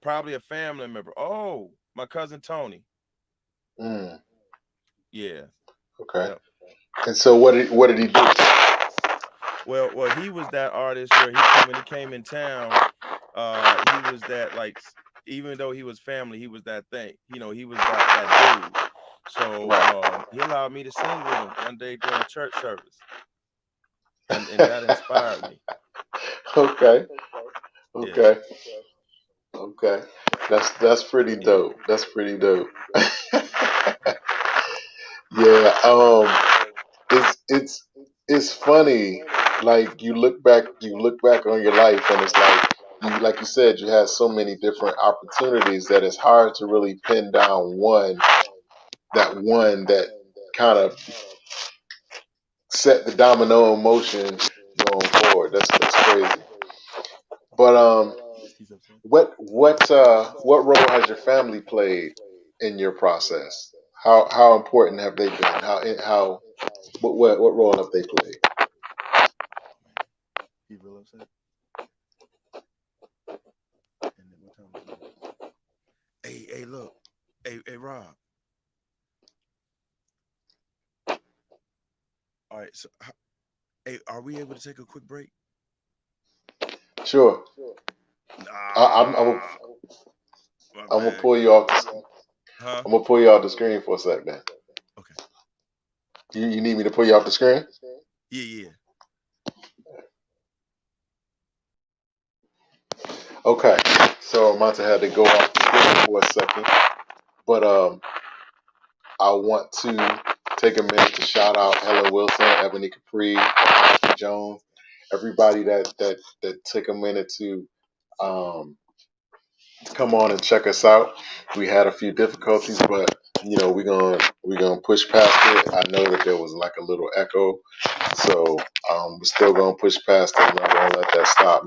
Probably a family member. Oh, my cousin Tony. Mm, Yeah. okay. Yep. And so what did he do? Well, he was that artist where when he came in town, he was that even though he was family, he was that thing. He was that dude. So Right. he allowed me to sing with him one day during a church service, and that inspired me. Okay. Yeah. Okay. Okay. That's pretty Yeah. dope. That's pretty dope. Yeah. It's funny. Like you look back on your life, and it's like you said, you had so many different opportunities that it's hard to really pin down one that kind of set the domino in motion going forward. That's crazy. But He's upset. what role has your family played in your process? How important have they been? How what role have they played? He's real upset. And then what time is it? Hey, look. Hey, Rob. All right. So, hey, are we able to take a quick break? Sure. I'm I'm gonna Ah, my I'm gonna bad. pull you off. Huh? I'm gonna pull you off the screen for a sec, man. Okay. You need me to pull you off the screen? Yeah, yeah. Okay. So Monta had to go off the screen for a second, but I want to take a minute to shout out Helen Wilson, Ebony Capri, Ashley Jones, everybody that took a minute um, to come on and check us out. We had a few difficulties, but we're gonna push past it. I know that there was like a little echo, so we're still gonna push past it. I'm not gonna let that stop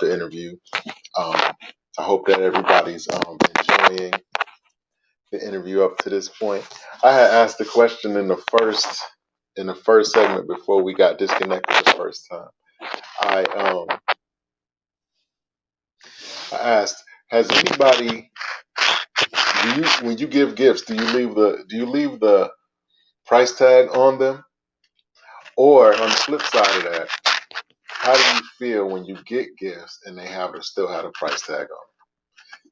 the interview. Um, I hope that everybody's enjoying the interview up to this point. I had asked the question in the first segment before we got disconnected the first time. I I asked, has anybody do you when you give gifts, do you leave the price tag on them? Or on the flip side of that, how do you feel when you get gifts and they still have a price tag on them?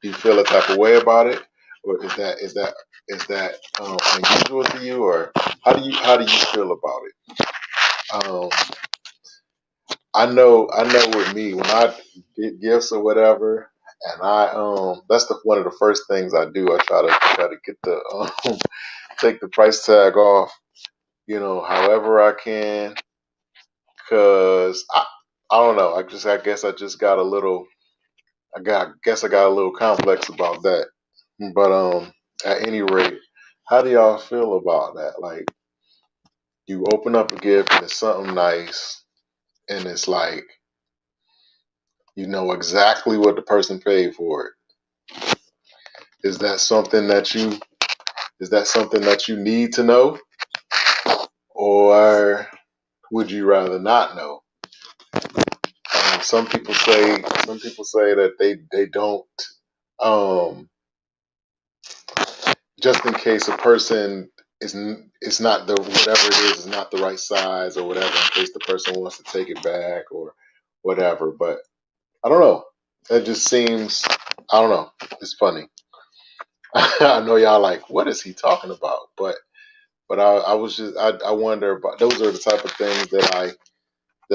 Do you feel a type of way about it? Or is that unusual to you, or how do you feel about it? I know with me when I get gifts or whatever, and that's one of the first things I do. I try to get the take the price tag off, however I can, cause I don't know. I guess I just got a little. Guess I got a little complex about that. But at any rate, how do y'all feel about that? Like you open up a gift and it's something nice, and it's like you know exactly what the person paid for it. Is that something that you need to know, or would you rather not know? Some people say that they don't, um, just in case a person it's not the whatever it is not the right size or whatever, in case the person wants to take it back or whatever. But I don't know. It just seems, I don't know. It's funny. I know y'all like, what is he talking about? But I was just I wonder about, those are the type of things that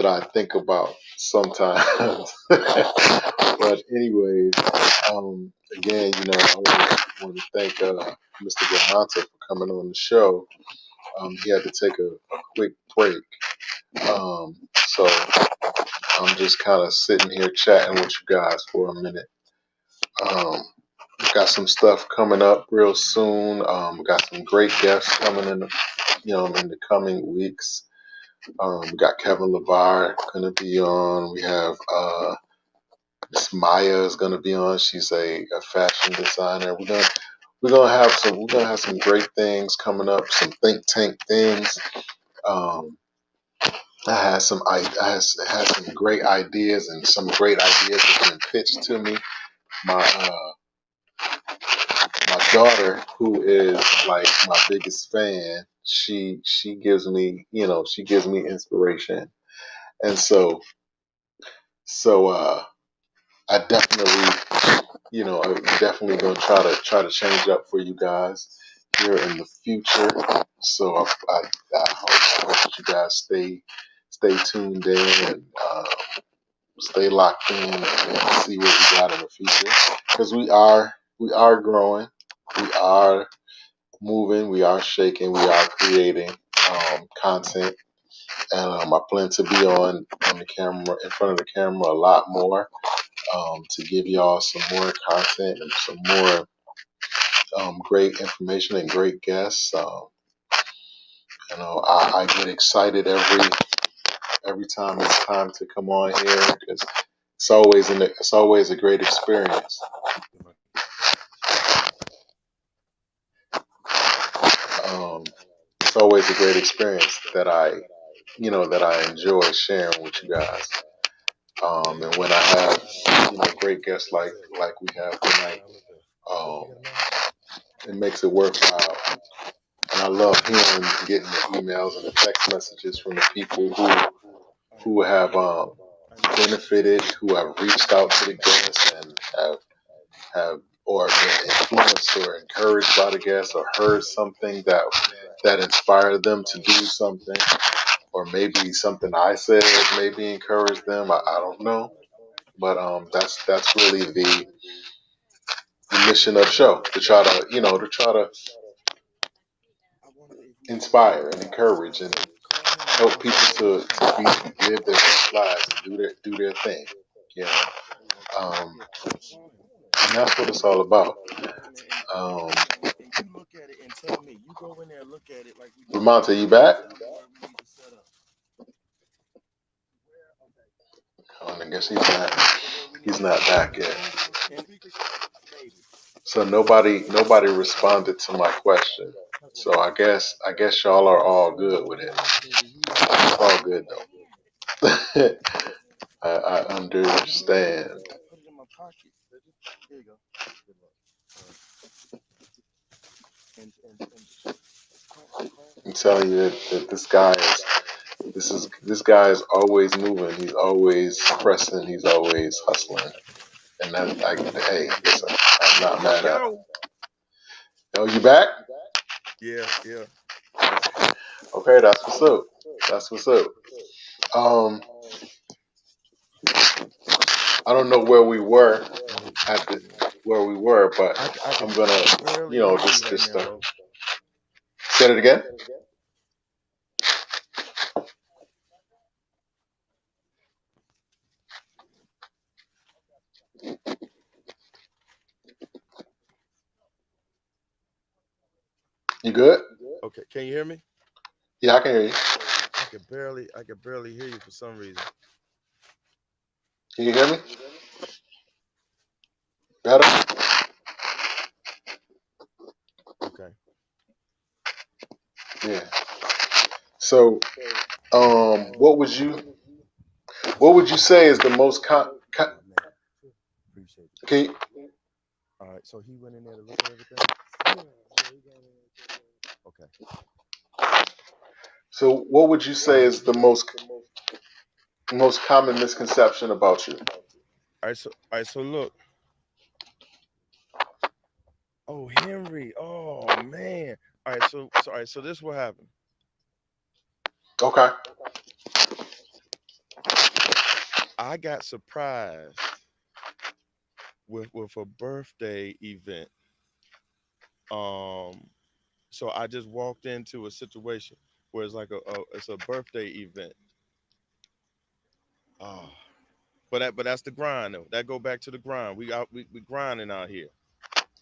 I think about sometimes. But anyways, again, again, I want to thank Mr. Gamanta for coming on the show. He had to take a quick break. So I'm just kind of sitting here chatting with you guys for a minute. Um, got some stuff coming up real soon. We got some great guests coming in the coming weeks. We got Kevin LeVar gonna be on. We have Miss Maya is gonna be on. She's a fashion designer. We're gonna have some great things coming up. Some think tank things. Um, I had some great ideas, and some great ideas have been pitched to me. My daughter, who is like my biggest fan, she gives me inspiration, and so I I'm definitely gonna try to change up for you guys here in the future. So I hope that you guys stay tuned in and stay locked in and see what we got in the future because we are growing, we are moving, we are shaking, we are creating content, and I plan to be on the camera, in front of the camera, a lot more, to give y'all some more content and some more great information and great guests. I get excited every time it's time to come on here because it's always a great experience. Um, it's always a great experience that I enjoy sharing with you guys. And when I have great guests like we have tonight, um, it makes it worthwhile. And I love getting the emails and the text messages from the people who have benefited, who have reached out to the guests and have or been influenced or encouraged by the guests or heard something that inspired them to do something, or maybe something I said maybe encouraged them. I don't know, but that's really the mission of the show, to try to inspire and encourage and help people live their best lives and do their thing. You know, um, and that's what it's all about. Um, You look at it and tell me. You go in there and look at it like we did Ramonta, you before, and back? tell me where we need to set up. Oh, I guess he's not back yet. And baby, So nobody responded to my question. So I guess y'all are all good with it. It's all good though. I understand. put it in my pocket. Here you go. Good luck. And call I'm telling you that this guy is always moving. He's always pressing. He's always hustling. And that, like, hey, listen, I'm not yo mad at him. yo. Oh, you back? Yeah, yeah. Okay, that's what's up. That's what's up. Um, I don't know at the where we were, but I'm gonna, I can barely hear you just right just now, bro. say it again. You good? Okay, can you hear me? Yeah, I can hear you. I could barely hear you for some reason. Can you hear me? Better? Okay. Yeah. So, That's what would cool. you say is the most Oh man, appreciate it. can you, All right, so he went in there to look at everything. Okay. so what would you say is the most common misconception about you? All right, so look. Oh, Henry. Oh man. All right, so this what happened. Okay. I got surprised with a birthday event. Um, so I just walked into a situation where it's like it's a birthday event. Ah, but that's the grind though. That go back to the grind. We grinding out here,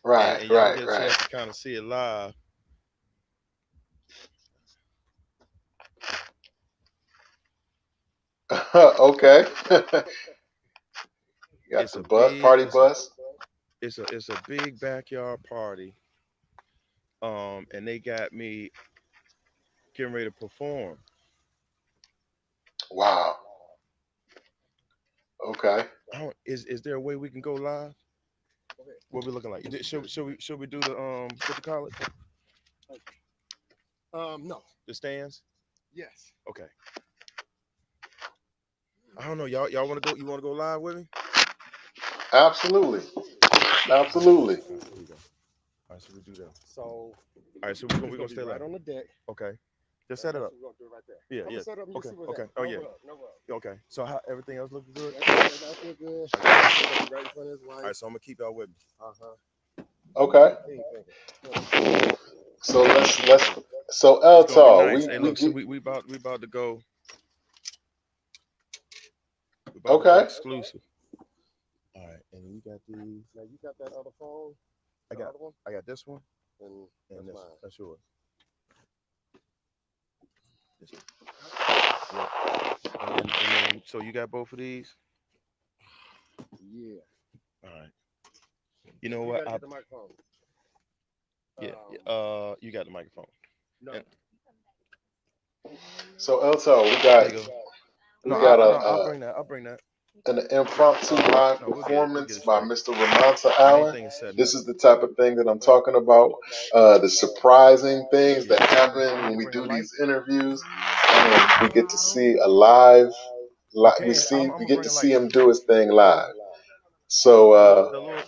Right, and y'all right, get a right. chance to kind of see it live. Okay. Got It's the a bus, big party bus. it's a big backyard party. And they got me getting ready to perform. Wow. Okay. Is there a way we can go live? What we looking like? Should we do the what you call it? No. The stands? Yes. Okay. I don't know. Y'all want to go? You want to go live with me? Absolutely. All right, bet. Absolutely. All right, here we go. All right, so we do that. So All right, so it's we gonna gonna be stay right live. on the deck. Okay. Just set it up. We're gonna do it right there. Yeah, I'm yeah. gonna set up and you Okay, see what's okay. at. Oh No yeah. rub, no rub. Okay. So how everything else looking good? Everything else look good. All right, It's gonna be right in front of his all wife. right, so I'm gonna keep y'all with me. Okay. He ain't thinking. So let's so It's gonna be Eltar, nice. Hey, we look. So get we about to go. We about to go okay. exclusive. All right, and we got these. Now you got that other phone, I the got other one, I got this one and and that's mine. that's yours. This one. Yep. And then so you got both of these. Yeah. All right. You know You what? gotta I get the microphone. Yeah. You got the microphone. No. And So Eltar, there you go. we No, got I'll bring that. I'll bring that. an impromptu live No, we'll get it. We'll get performance it by straight. Mr. Ramonta Main Allen. thing is setting This up. is the type of thing that I'm talking about. The surprising things Yeah. that You happen need when to we bring a do light. these interviews. We get to see a live. You We can. see. I'm We gonna get bring to a see light him for you. do his thing live. So The little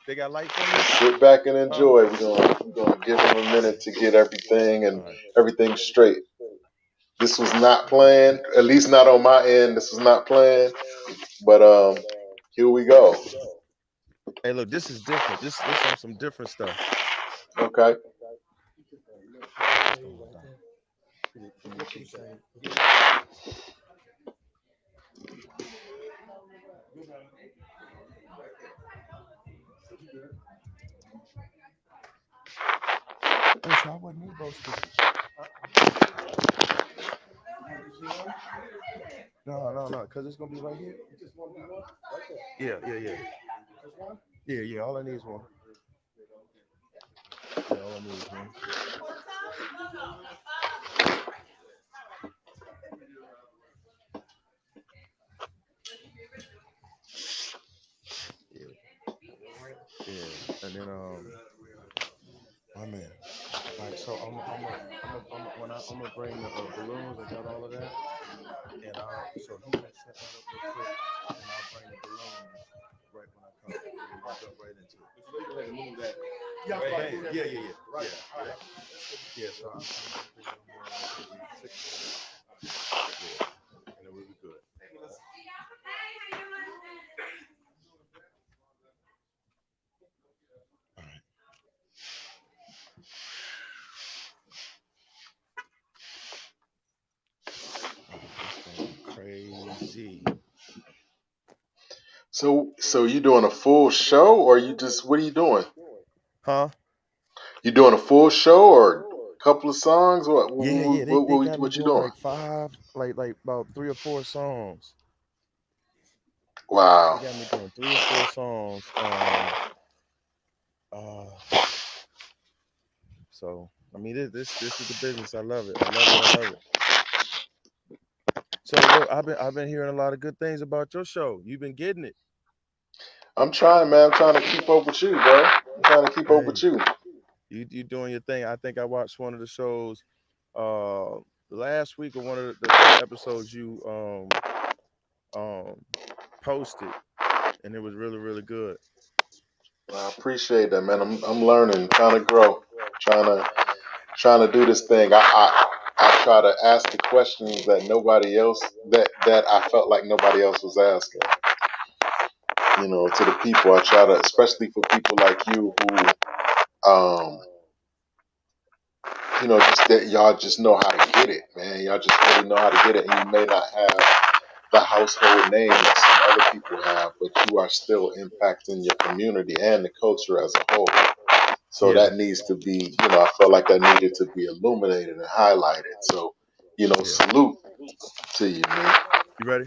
they got light for me, sit back and huh? enjoy. We're gonna give him a minute to get everything All and right. everything straight. This was not Let's planned, get. at least not on my end. This was not planned, but here we go. Hey, look, this is different. This on some different stuff. Okay. Just don't look down. Can you keep that? Oh, so I wasn't need both speakers. No, because it's gonna be right here. Yeah. Yeah. All I need is one. Yeah, all I need is one. Yeah, yeah. And then my man. All right, so I'm gonna bring the balloons. I got all of that, and so he gonna set that up real quick, and I'll bring the balloons right when I come. And we'll jump right into it. So you go ahead and move that. Bam. Yeah. Right. Yeah. Yeah. So I'll bring them maybe 6 minutes. Yeah, and then we'll be good. All right. Oh, it's gonna be crazy. So you doing a full show, or you just what are you doing? Huh? You doing a full show or a couple of songs? Yeah. They got me What you doing doing? like five, like about 3 or 4 songs. They Wow. got me doing 3 or 4 songs. Uh, so I mean, this is the business. I love it. I love it. I love it. So look, I've been hearing a lot of good things about your show. You've been getting it. I'm trying, man. I'm trying to keep up with you, bro. I'm trying to keep up Hey, with you. you doing your thing. I think I watched one of the shows uh last week, or one of the episodes you um posted, and it was really good. I appreciate that, man. I'm learning, trying to grow, trying to trying to do this thing. I try to ask the questions that nobody else that I felt like nobody else was asking. To the people, I try to, especially for people like you who, just that y'all just know how to get it, man. Y'all just really know how to get it, and you may not have the household name that some other people have, but you are still impacting your community and the culture as a whole. So Yeah, that needs to be, I felt like that needed to be illuminated and highlighted. So, yeah. salute to you, man. You ready?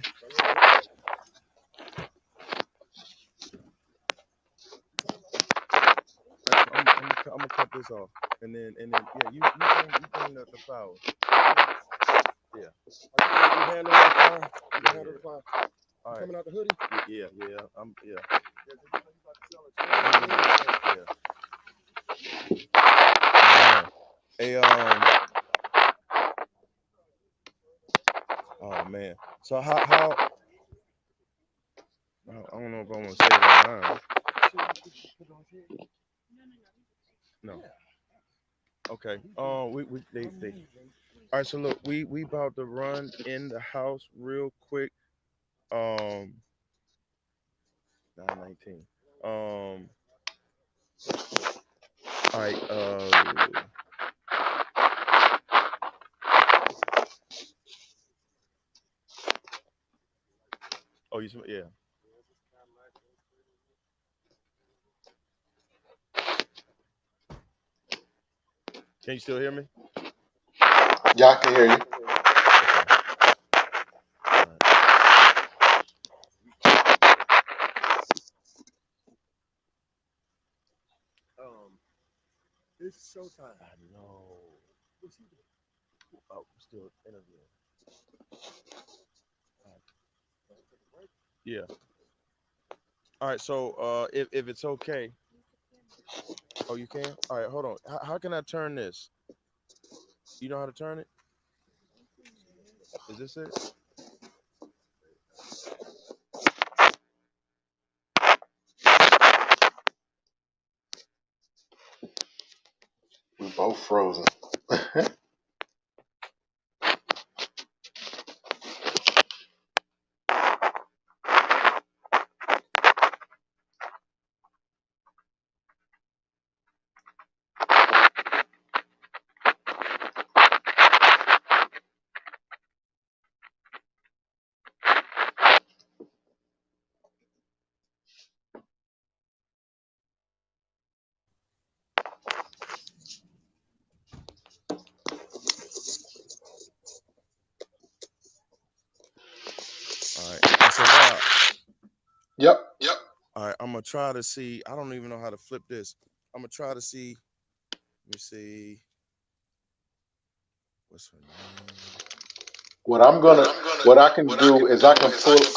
I'm gonna cut this off, and then yeah, you bring the flowers. Yeah, You handle that fire? You yeah, can handle yeah. the fire. All right. Coming out the hoodie? Yeah. Yeah. Yeah, 'cause you know you about to sell it. Yeah. Oh man. Hey, oh man. So how I don't know if I want to say it online. So you put it on his head? No. Yeah. Okay. We they. All right. So look, we about to run in the house real quick. 9:19. All right. Oh, yeah. Can you still hear me? Yeah, I can hear you. Okay. All right. Um, it's showtime. I know. What's he doing? Oh, I'm still interviewing. All right. Take a break. Yeah. All right. So if it's okay. Oh, you can. All right. Hold on. How can I turn this? You know how to turn it? Is this it? We both frozen. All right. And so Bob. Yep. All right. I'm gonna try to see. I don't even know how to flip this. I'm gonna try to see. Let me see. What's her name? What I can do is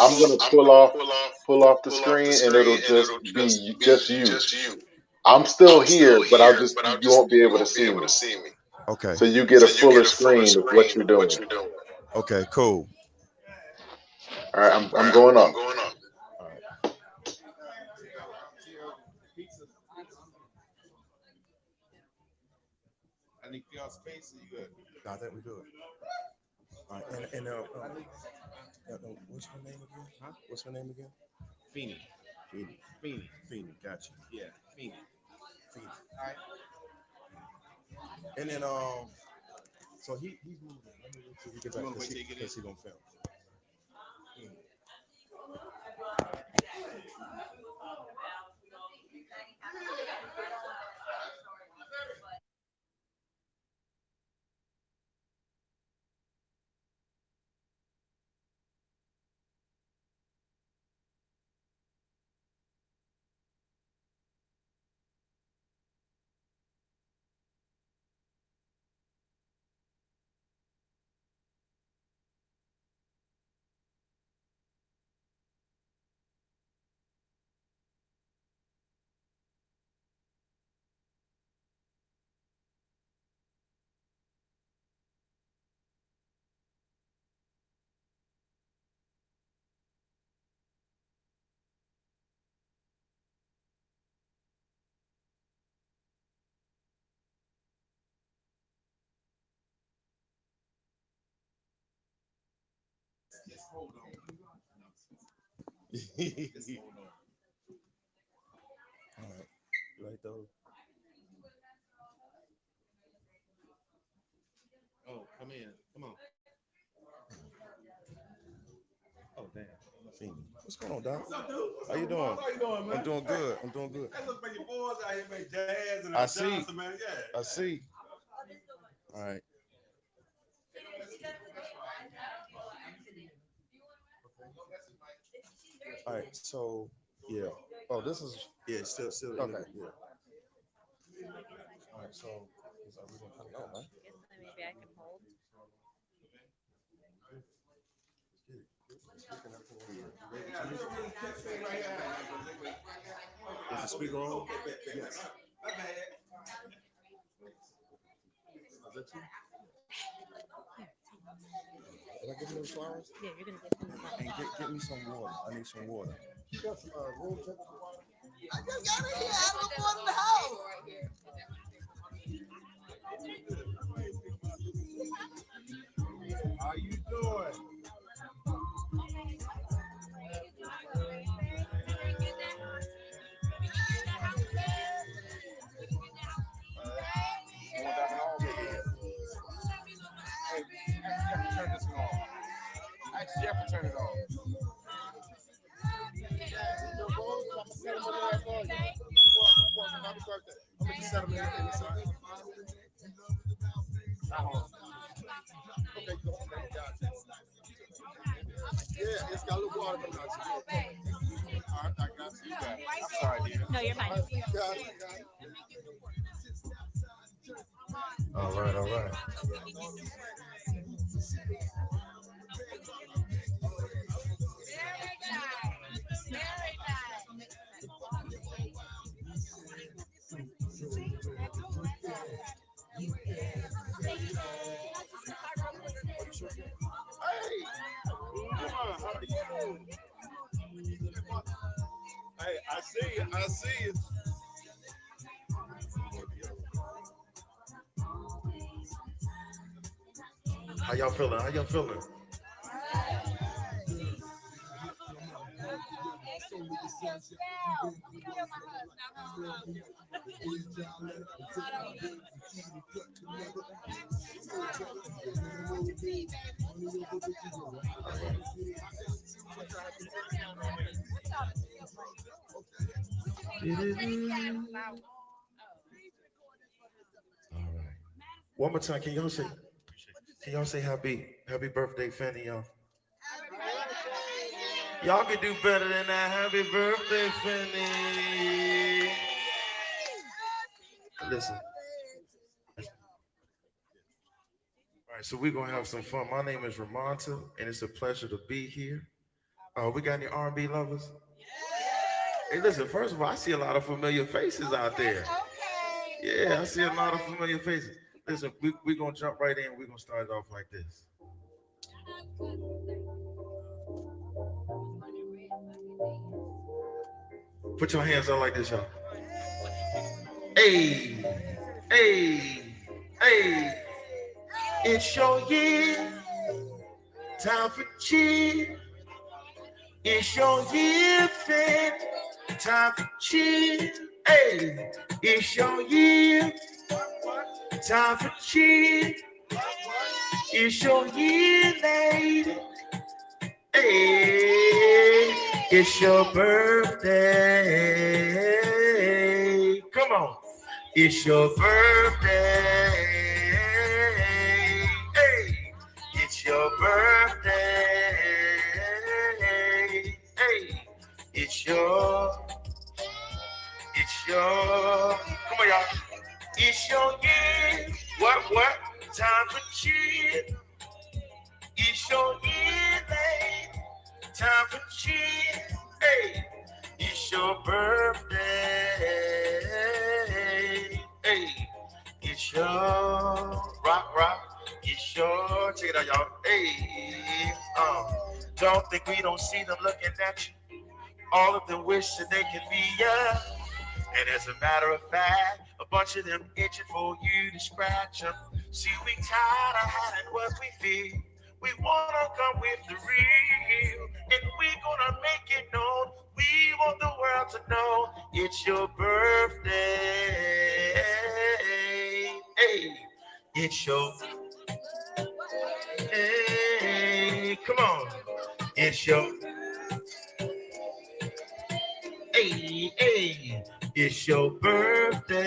I'm gonna pull off the screen, and it'll just be just you. I'm still here, but you won't be able to see me. Okay. So you get a fuller screen of what you're doing. Okay. Cool. All right, I'm going off. All right. I need y'all space. So you good? No, I think we good. All right. What's her name again? Huh? What's her name again? Feeny. Feeny. Feeny. Feeny. Gotcha. Yeah. Feeny. Feeny. All right. And then so he's moving. Let me wait till he get back because he gonna film. Just hold on. Just hold on. like those. Oh, come in. Come on. Oh, damn. What's going on, Doc? What's up, dude? How you doing? How you doing, man? I'm doing good. I'm doing good. Hey, look, man, your boys out here make jazz and Johnson, man. Yeah. I see. All right. All right. So, yeah. Oh, this is. Yeah, still. Okay. Yeah. All right. So, are we gonna cut it out, man? Maybe I can hold. Is the speaker on? Yes. Is that you? Did I give you those flowers? Yeah, you're gonna get them. And get me some water. I need some water. You got some room temperature water? I just got in here. I don't want the house. How you doing? Turn this one off. Actually, you have to turn it off. Happy birthday. I'm gonna just set him in the side. Okay, go. Yeah, it's got a little water coming out. All right, I got you. You got it. I'm sorry, dear. No, you're fine. All right, all right. Hey, I see you. I see you. How y'all feeling? How y'all feeling? All right. One more time, can y'all say happy birthday, Fanny, y'all? Y'all can do better than that. Happy birthday, Fanny. Listen. All right, so we're gonna have some fun. My name is ROMONTA, and it's a pleasure to be here. We got any R&B lovers? Hey, listen, first of all, I see a lot of familiar faces out there. Yeah, I see a lot of familiar faces. Listen, we're going to jump right in. We're going to start it off like this. Put your hands out like this, y'all. Hey, hey, hey. It's your year. Time for cheer. It's your year, friend. Time for cheer. Hey, it's your year. Time for cheer. It's your year, lady. Hey, it's your birthday. Come on. It's your birthday. Hey, it's your birthday. Hey, it's your. Come on, y'all. It's your year. What? Time for cheer. It's your year, babe. Time for cheer. Hey, it's your birthday. Hey, it's your rock. It's your. Check it out, y'all. Hey, don't think we don't see them looking at you. All of them wishing they could be ya. And as a matter of fact, a bunch of them itching for you to scratch them. See, we tired of hiding what we feel. We wanna come with the real, and we gonna make it known. We want the world to know it's your birthday. It's your hey, come on. It's your hey, hey. It's your birthday.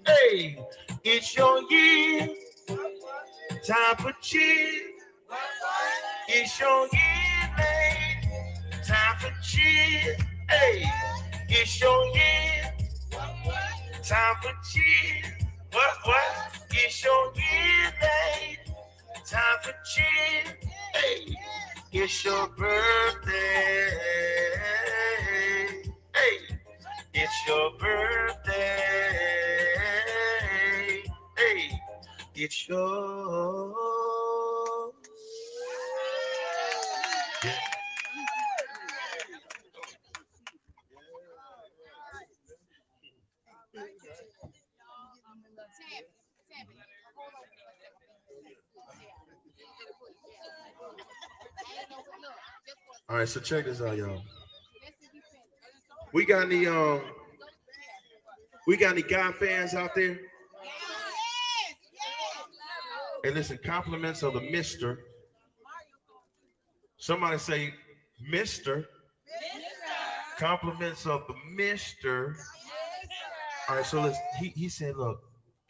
Hey, it's your year. Time for cheer. It's your year, man. Time for cheer. Hey, it's your year. Time for cheer. What? It's your year, man. Time for cheer. Hey, it's your birthday. Hey, it's your birthday. Hey, it's your. All right, so check this out, y'all. We got any we got any guy fans out there? Hey, listen, compliments of the Mister. Somebody say Mister. Compliments of the Mister. All right, so listen, he said, look,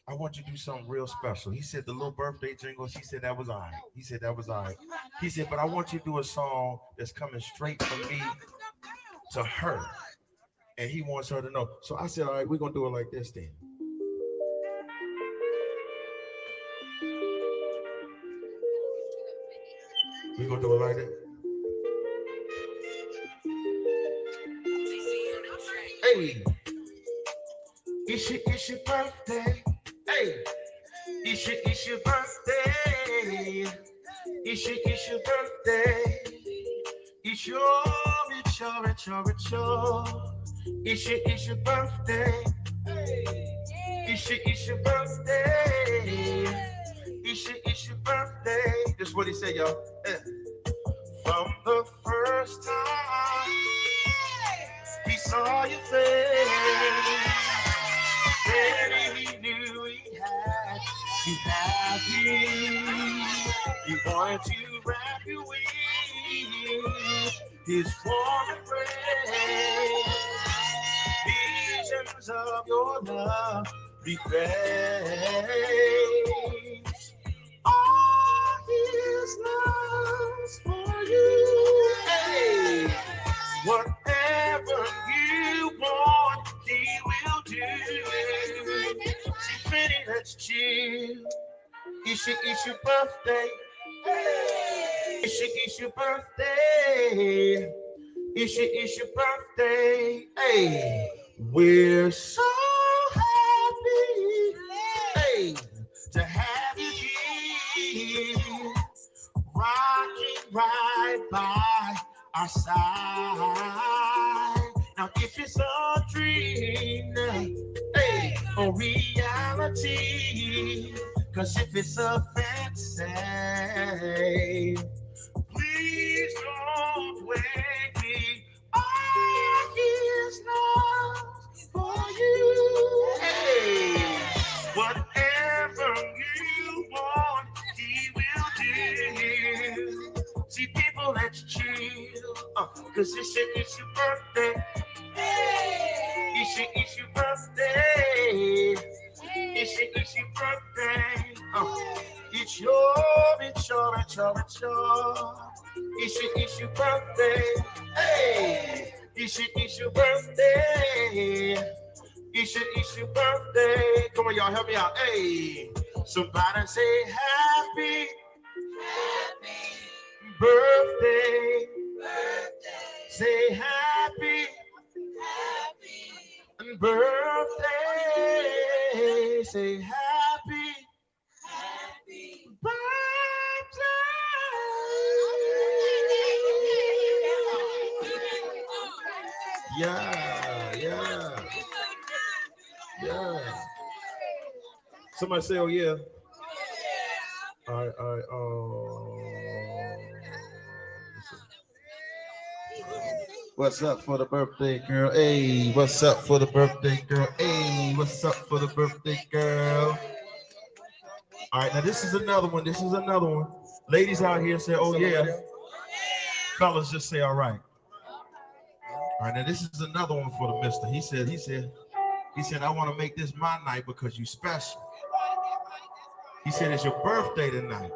I want you to do something real special. He said the little birthday jingles, he said that was all right. He said that was all right. He said, but I want you to do a song that's coming straight from me to her. And he wants her to know. So I said, all right, we're gonna do it like this then. We're gonna do it like that. Hey, it's your birthday. Hey, it's your birthday. It's your birthday. It's your birthday. It's your birthday. It's your birthday. That's what he said, y'all. From the first time he saw your face, then he knew he had you. He wanted to wrap you in his warm embrace. Visions of your love be praised. All his love's for you. Hey, whatever you want, he will do. See, pretty, let's chill. It's your birthday. It's your birthday. It's your birthday. Hey, we're so happy. Hey, to have you here, rocking right by our side. Now, if it's a dream, hey, or reality, 'cause if it's a fantasy, please don't wake me. All his love for you. Hey, whatever you want, he will do. See, people, let's chill. 'Cause it's your birthday. It's your birthday. It's your birthday. It's your it's your birthday. Hey, it's your birthday. It's your birthday. Come on, y'all, help me out. Hey, somebody say happy birthday. Say happy birthday. Say happy yeah. Somebody say, oh yeah. All right. What's up for the birthday girl? Hey, what's up for the birthday girl? Hey, what's up for the birthday girl? All right, now this is another one. This is another one. Ladies out here say, oh yeah. Fellas just say, all right. All right, now this is another one for the mister. He said, I want to make this my night because you special. He said, it's your birthday tonight.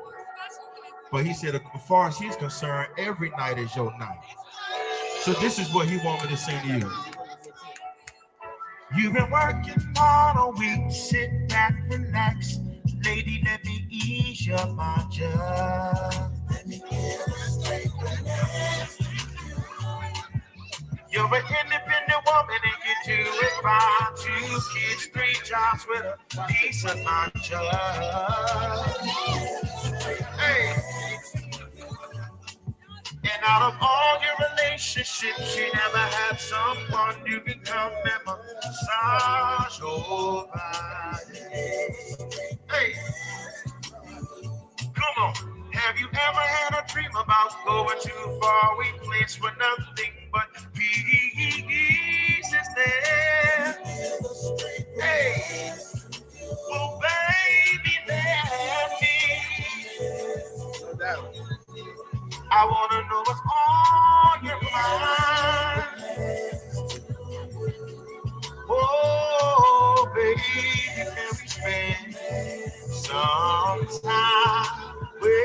But he said, as far as he's concerned, every night is your night. So this is what he want me to sing to you. You've been working all a week, sit back, relax. Lady, let me ease your mind, just. Let me get a straight relax. You're an independent woman and you do it fine. 2 kids, 3 jobs with a decent mind, just. Hey. And out of all your relationships, you never had someone you can come and massage your body. Hey, come on. Have you ever had a dream about going to a faraway place where nothing but peace is there? Hey, well, baby, let me. I want to know what's on your mind. Oh, baby, can we spend some time with?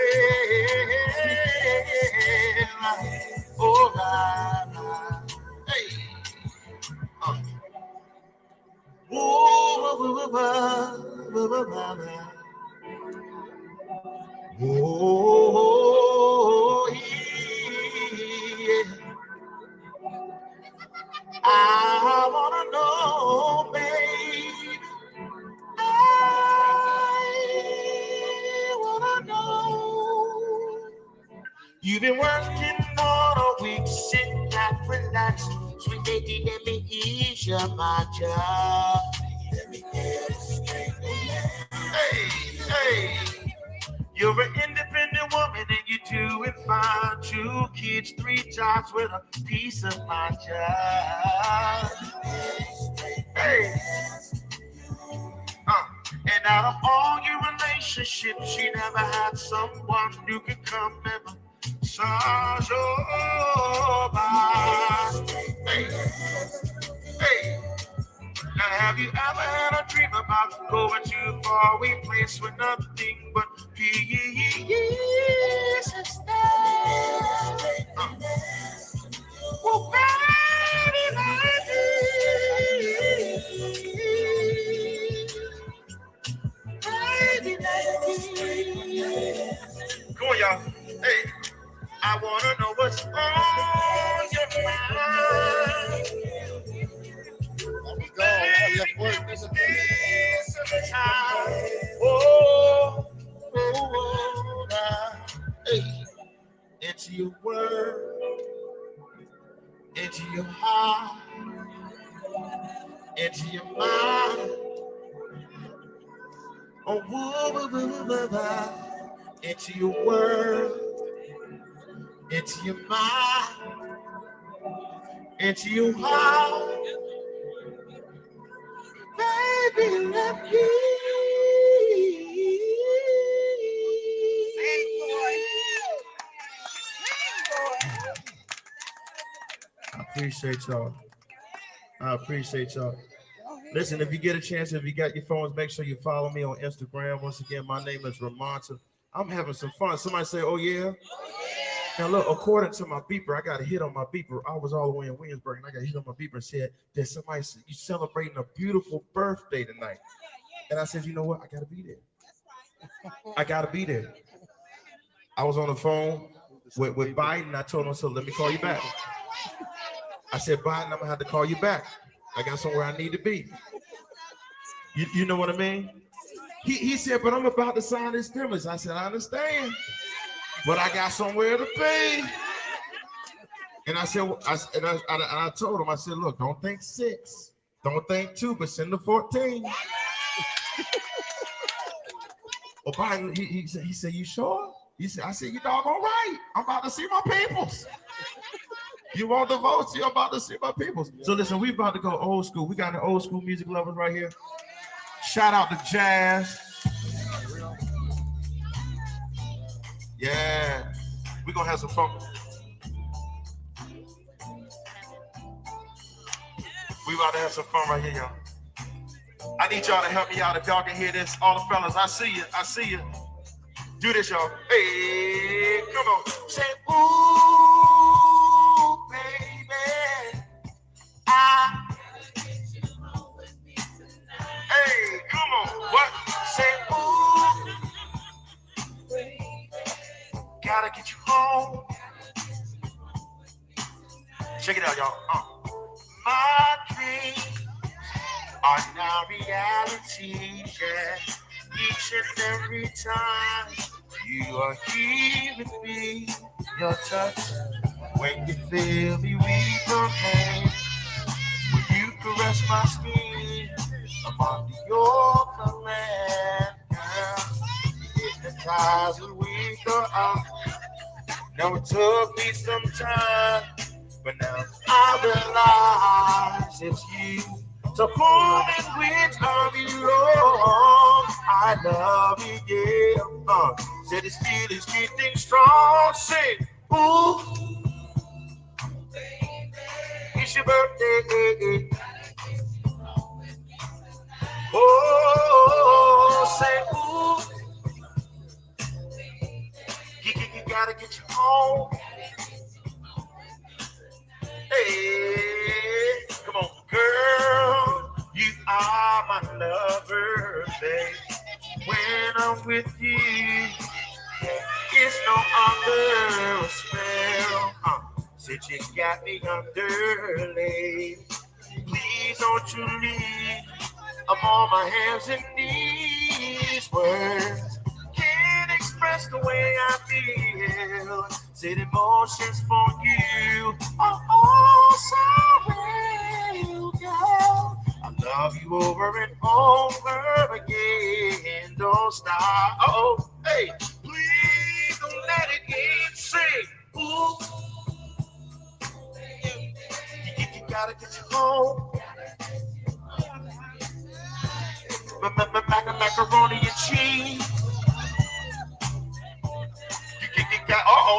Oh, hey. Oh, yeah. I wanna know, babe. I wanna know. You've been working all a week, sit back, relax. Sweet lady, let me ease your mind, job. Let me get it straight. Hey, hey. You're an independent woman and you do it fine. 2 kids, 3 jobs with a piece of my job. Hey. And out of all your relationships, you never had someone who could come and massage your body. Hey. Hey. Now, have you ever had a dream about going to a faraway place with nothing but peace is there? Well, baby, come on, y'all. Hey, I want to know what's on your mind. I left work. Hey, into your world, into your heart, into your mind. Oh, into your world, into your mind, into your heart. Baby, let me. I appreciate y'all. I appreciate y'all. Listen, if you get a chance, if you got your phones, make sure you follow me on Instagram. Once again, my name is ROMONTA. I'm having some fun. Somebody say, oh yeah? Now look, according to my beeper, I got a hit on my beeper. I was all the way in Williamsburg, and I got a hit on my beeper and said that somebody said, you celebrating a beautiful birthday tonight. And I said, you know what? I got to be there. I got to be there. I was on the phone with Biden. I told him, so let me call you back. I said, Biden, I'm going to have to call you back. I got somewhere I need to be. You know what I mean? He said, but I'm about to sign this stimulus. I said, I understand, but I got somewhere to be. And I said, I told him, I said, look, don't think 6, don't think 2, but send the 14. Well, Biden, he said, you sure? I said, you doggone right. I'm about to see my peoples. You want the votes? You're about to see my people. So listen, we about to go old school. We got the old school music lovers right here. Shout out to Jazz. Yeah. We're gonna have some fun. We about to have some fun right here, y'all. I need y'all to help me out if y'all can hear this. All the fellas, I see you. I see you. Do this, y'all. Hey, come on. Say, ooh, baby. Hey, come on. What? Say, ooh, gotta get you home. Check it out, y'all. My dreams are now reality, yeah. Each and every time you are here with me, your touch, when you feel me weak from pain, when you caress my skin, I'm under your command, girl. Hypnotized when we go out. Now it took me some time, but now I realize it's you. So prove in which I belong. I love you, yeah. Said this feeling's getting strong. Say, ooh, it's your birthday. Oh, say, ooh, you gotta get you home. Hey, come on, girl, you are my lover, babe. When I'm with you, it's no other spell. Since you got me under, lady, please don't you leave. I'm on my hands and knees. Words can't express the way I feel. Said emotions for you. Oh, so real, girl. I love you over and over again. Don't stop. Oh, hey, please don't let it end. Say, ooh, you gotta get you home. Macaroni and cheese.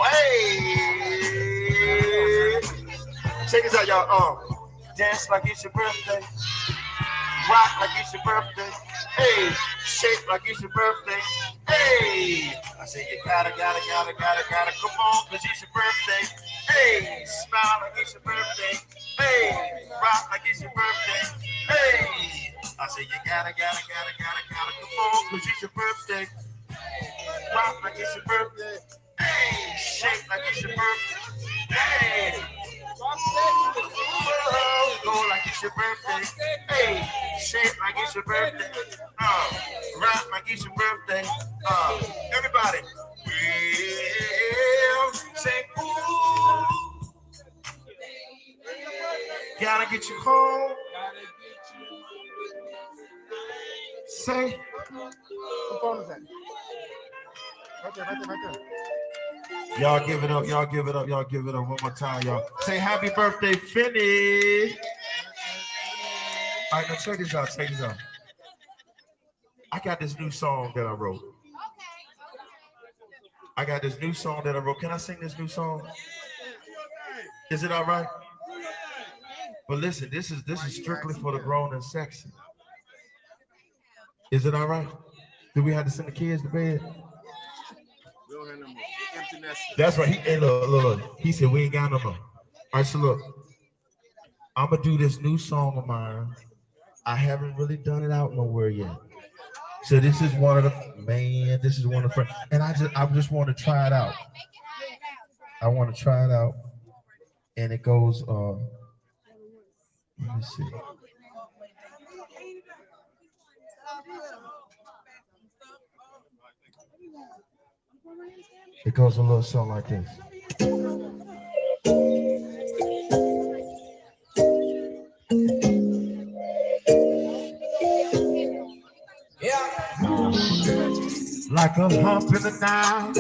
Hey. Check this out, y'all. Dance like it's your birthday. Rock like it's your birthday. Hey. Shake like it's your birthday. Hey. I say you gotta come on, cause it's your birthday. Hey. Smile like it's your birthday. Hey. Rock like it's your birthday. Hey. I say you gotta come on, cause it's your birthday. Rock like it's your birthday. Hey, shake like it's your birthday. Hey, go like it's your birthday. Hey, shake like it's your birthday. Rock like it's your birthday. Everybody, well, say ooh. Gotta get you home. Say. What phone is that? Right there. Y'all give it up, y'all give it up, y'all give it up one more time, y'all. Say happy birthday, Philly. All right, now check this out, I got this new song that I wrote. Can I sing this new song? Is it all right? But listen, this is strictly for the grown and sexy. Is it all right? Do we have to send the kids to bed? We don't have no more. Empty nest. That's right. Hey, look. He said we ain't got no more. All right, so look. I'm gonna do this new song of mine. I haven't really done it out nowhere yet. So this is one of the and I just want to try it out. I want to try it out. And it goes let me see. It goes a little something like this. Like a hump in the night,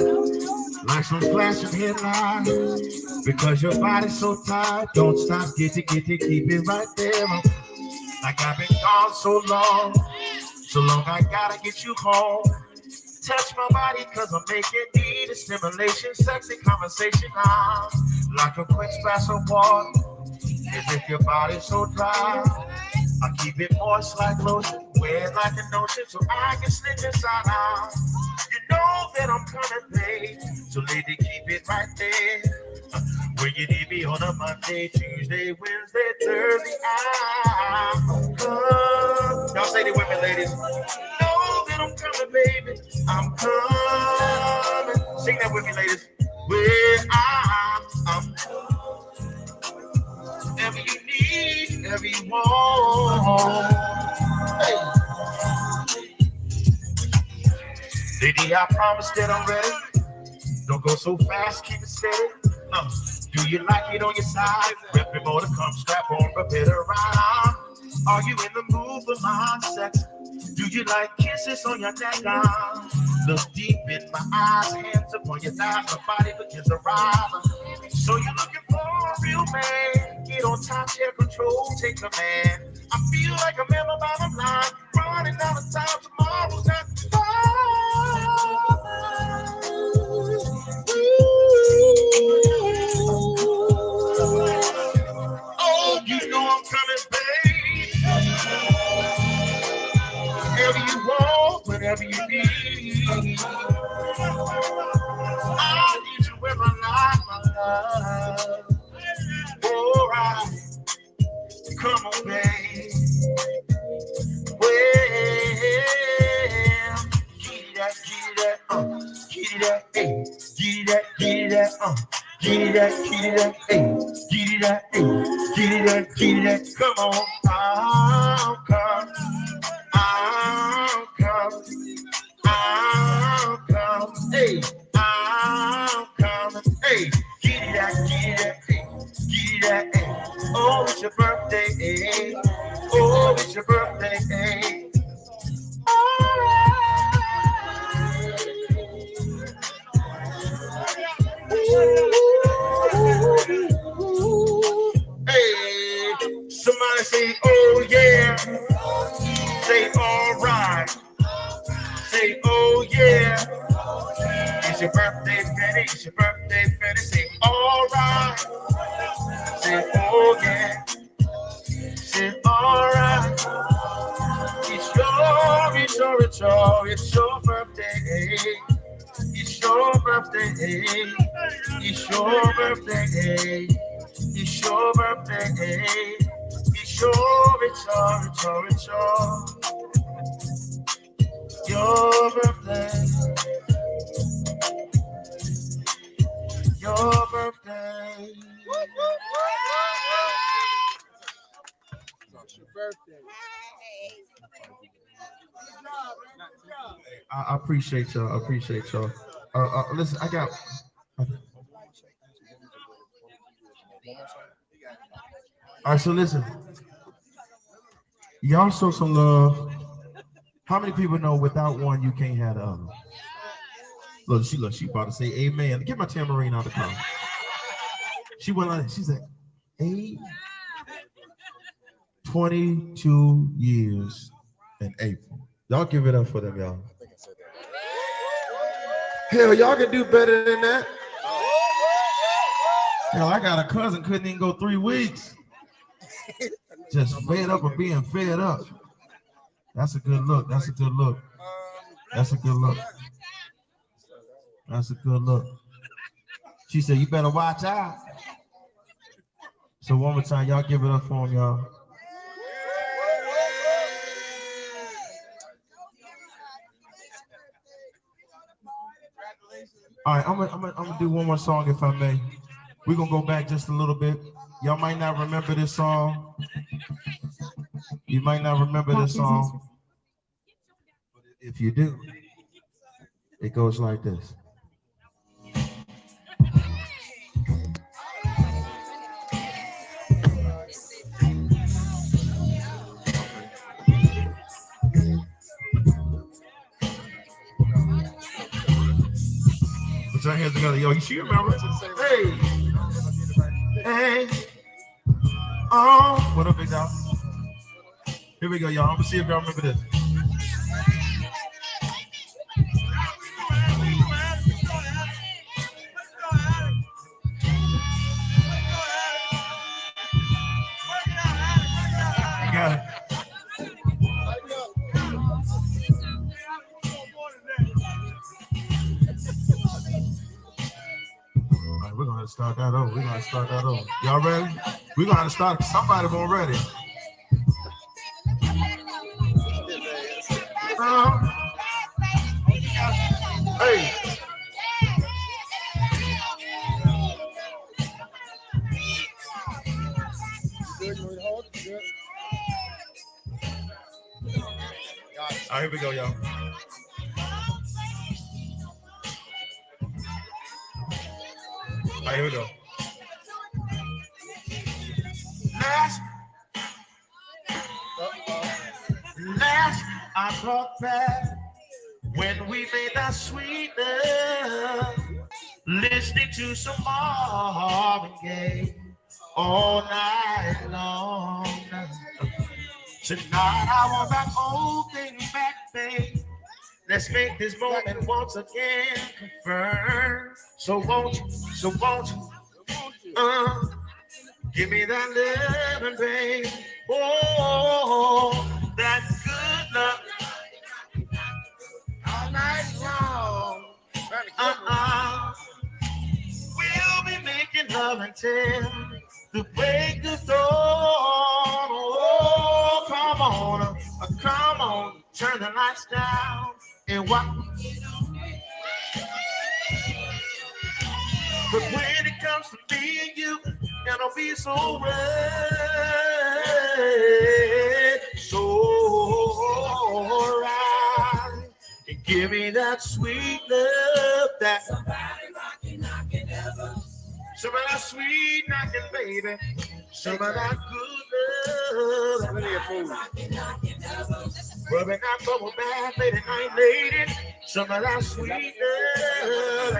like some flashing headlights, Because your body's so tired, don't stop, get it, keep it right there. Like I've been gone so long I gotta get you home. Touch my body cause I'm making need a stimulation, sexy conversation now. Like a quick splash of water, as if your body's so dry. I keep it moist like lotion, wet like an ocean, so I can slip inside out. You know that I'm coming, babe, so lady, keep it right there. When you need me on a Monday, Tuesday, Wednesday, Thursday, I'm coming. Y'all say it with me, ladies. Know that I'm coming, baby. I'm coming. Sing that with me, ladies. Where I'm whatever you need, whatever you want. Hey. Lady, I promise that I'm ready. Don't go so fast, keep it steady. Do you like it on your side? Rep your motor, come strap on, prepare to ride. Are you in the mood for my sex? Do you like kisses on your neck? Look deep in my eyes, hands upon your thighs, my body begins to rise. So you're looking for a real man? Get on top, share control, take command. I feel like I'm in the bottom line, running out of time. Tomorrow's not oh, you know I'm coming, babe. Whatever you want, whatever you need. I need you in my life, my love. All right, come on, babe. Well, get it that, get it that, hey, get it that, get it that, get it that, hey, get it that, hey, get it that, get it that. Come on, I'll come, I'll come, I'll come, hey, I'll come, hey, get it that, hey, get it that, hey. Oh, it's your birthday, hey. Oh, it's your birthday, hey. Hey, somebody say, oh yeah. Say, all right. Say, oh yeah. It's your birthday, Penny. It's your birthday, Penny. Say, all right. Say, oh yeah. Say, all right. It's your birthday. It's your birthday. It's your birthday. It's your birthday. It's your birthday. Your birthday. It's your birthday. I appreciate y'all. I appreciate y'all. Listen, I got. All right, so listen. Y'all show some love. How many people know without one you can't have the other? Look, she about to say amen. Get my tambourine out of the car. She went like, she said, 22 years in April. Y'all give it up for them, y'all. Hell, y'all can do better than that. Hell, I got a cousin couldn't even go 3 weeks. Just fed up of being fed up. That's a good look. That's a good look. That's a good look. That's a good look. She said, you better watch out. So one more time, y'all give it up for him, y'all. All right, I'm gonna do one more song if I may. We're gonna go back just a little bit. Y'all might not remember this song. You might not remember this song. But if you do, it goes like this. Put your hands together, yo. You remember? Hey. Hey, oh, what up, big dog? Here we go, y'all. I'm gonna see if y'all remember this. You got it. All right, we're gonna start that over. Y'all ready? We're gonna start. Somebody won't ready. Hey. All right, here we go, y'all. All right, here we go. Last I thought back when we made that sweet love, listening to some Marvin Gaye all night long. Tonight I want that old thing back, babe. Let's make this moment once again confirm. So won't you, give me that loving, babe. Oh, that good love all night long. We'll be making love until the break of dawn. Oh, come on, turn the lights down and watch. But when it comes to me and you, it'll be so red, so right. And give me that sweet love that some of that sweet knocking, baby. Some of that good love. Rubbing that bubble bath, lady night, lady. Some of that sweet love.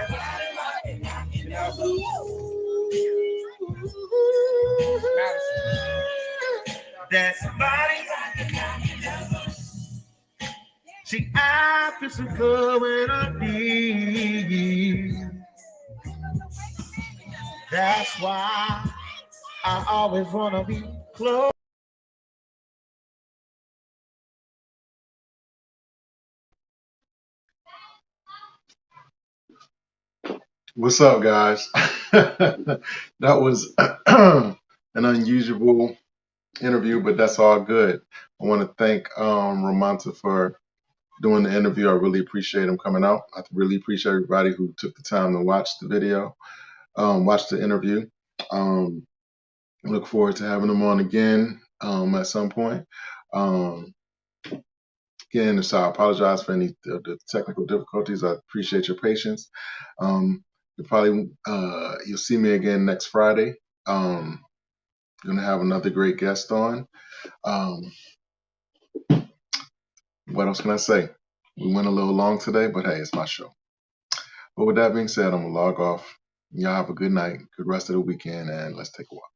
That body. See, I feel so good when I need. That's why I always wanna be close. What's up, guys? That was an unusual interview, but that's all good. I want to thank Romonta for doing the interview. I really appreciate him coming out. I really appreciate everybody who took the time to watch the video, watch the interview. Look forward to having him on again at some point. Again, so I apologize for any of the technical difficulties. I appreciate your patience. You'll see me again next Friday. Gonna have another great guest on. What else can I say? We went a little long today, but hey, it's my show. But with that being said, I'm gonna log off. Y'all have a good night, good rest of the weekend, and let's take a walk.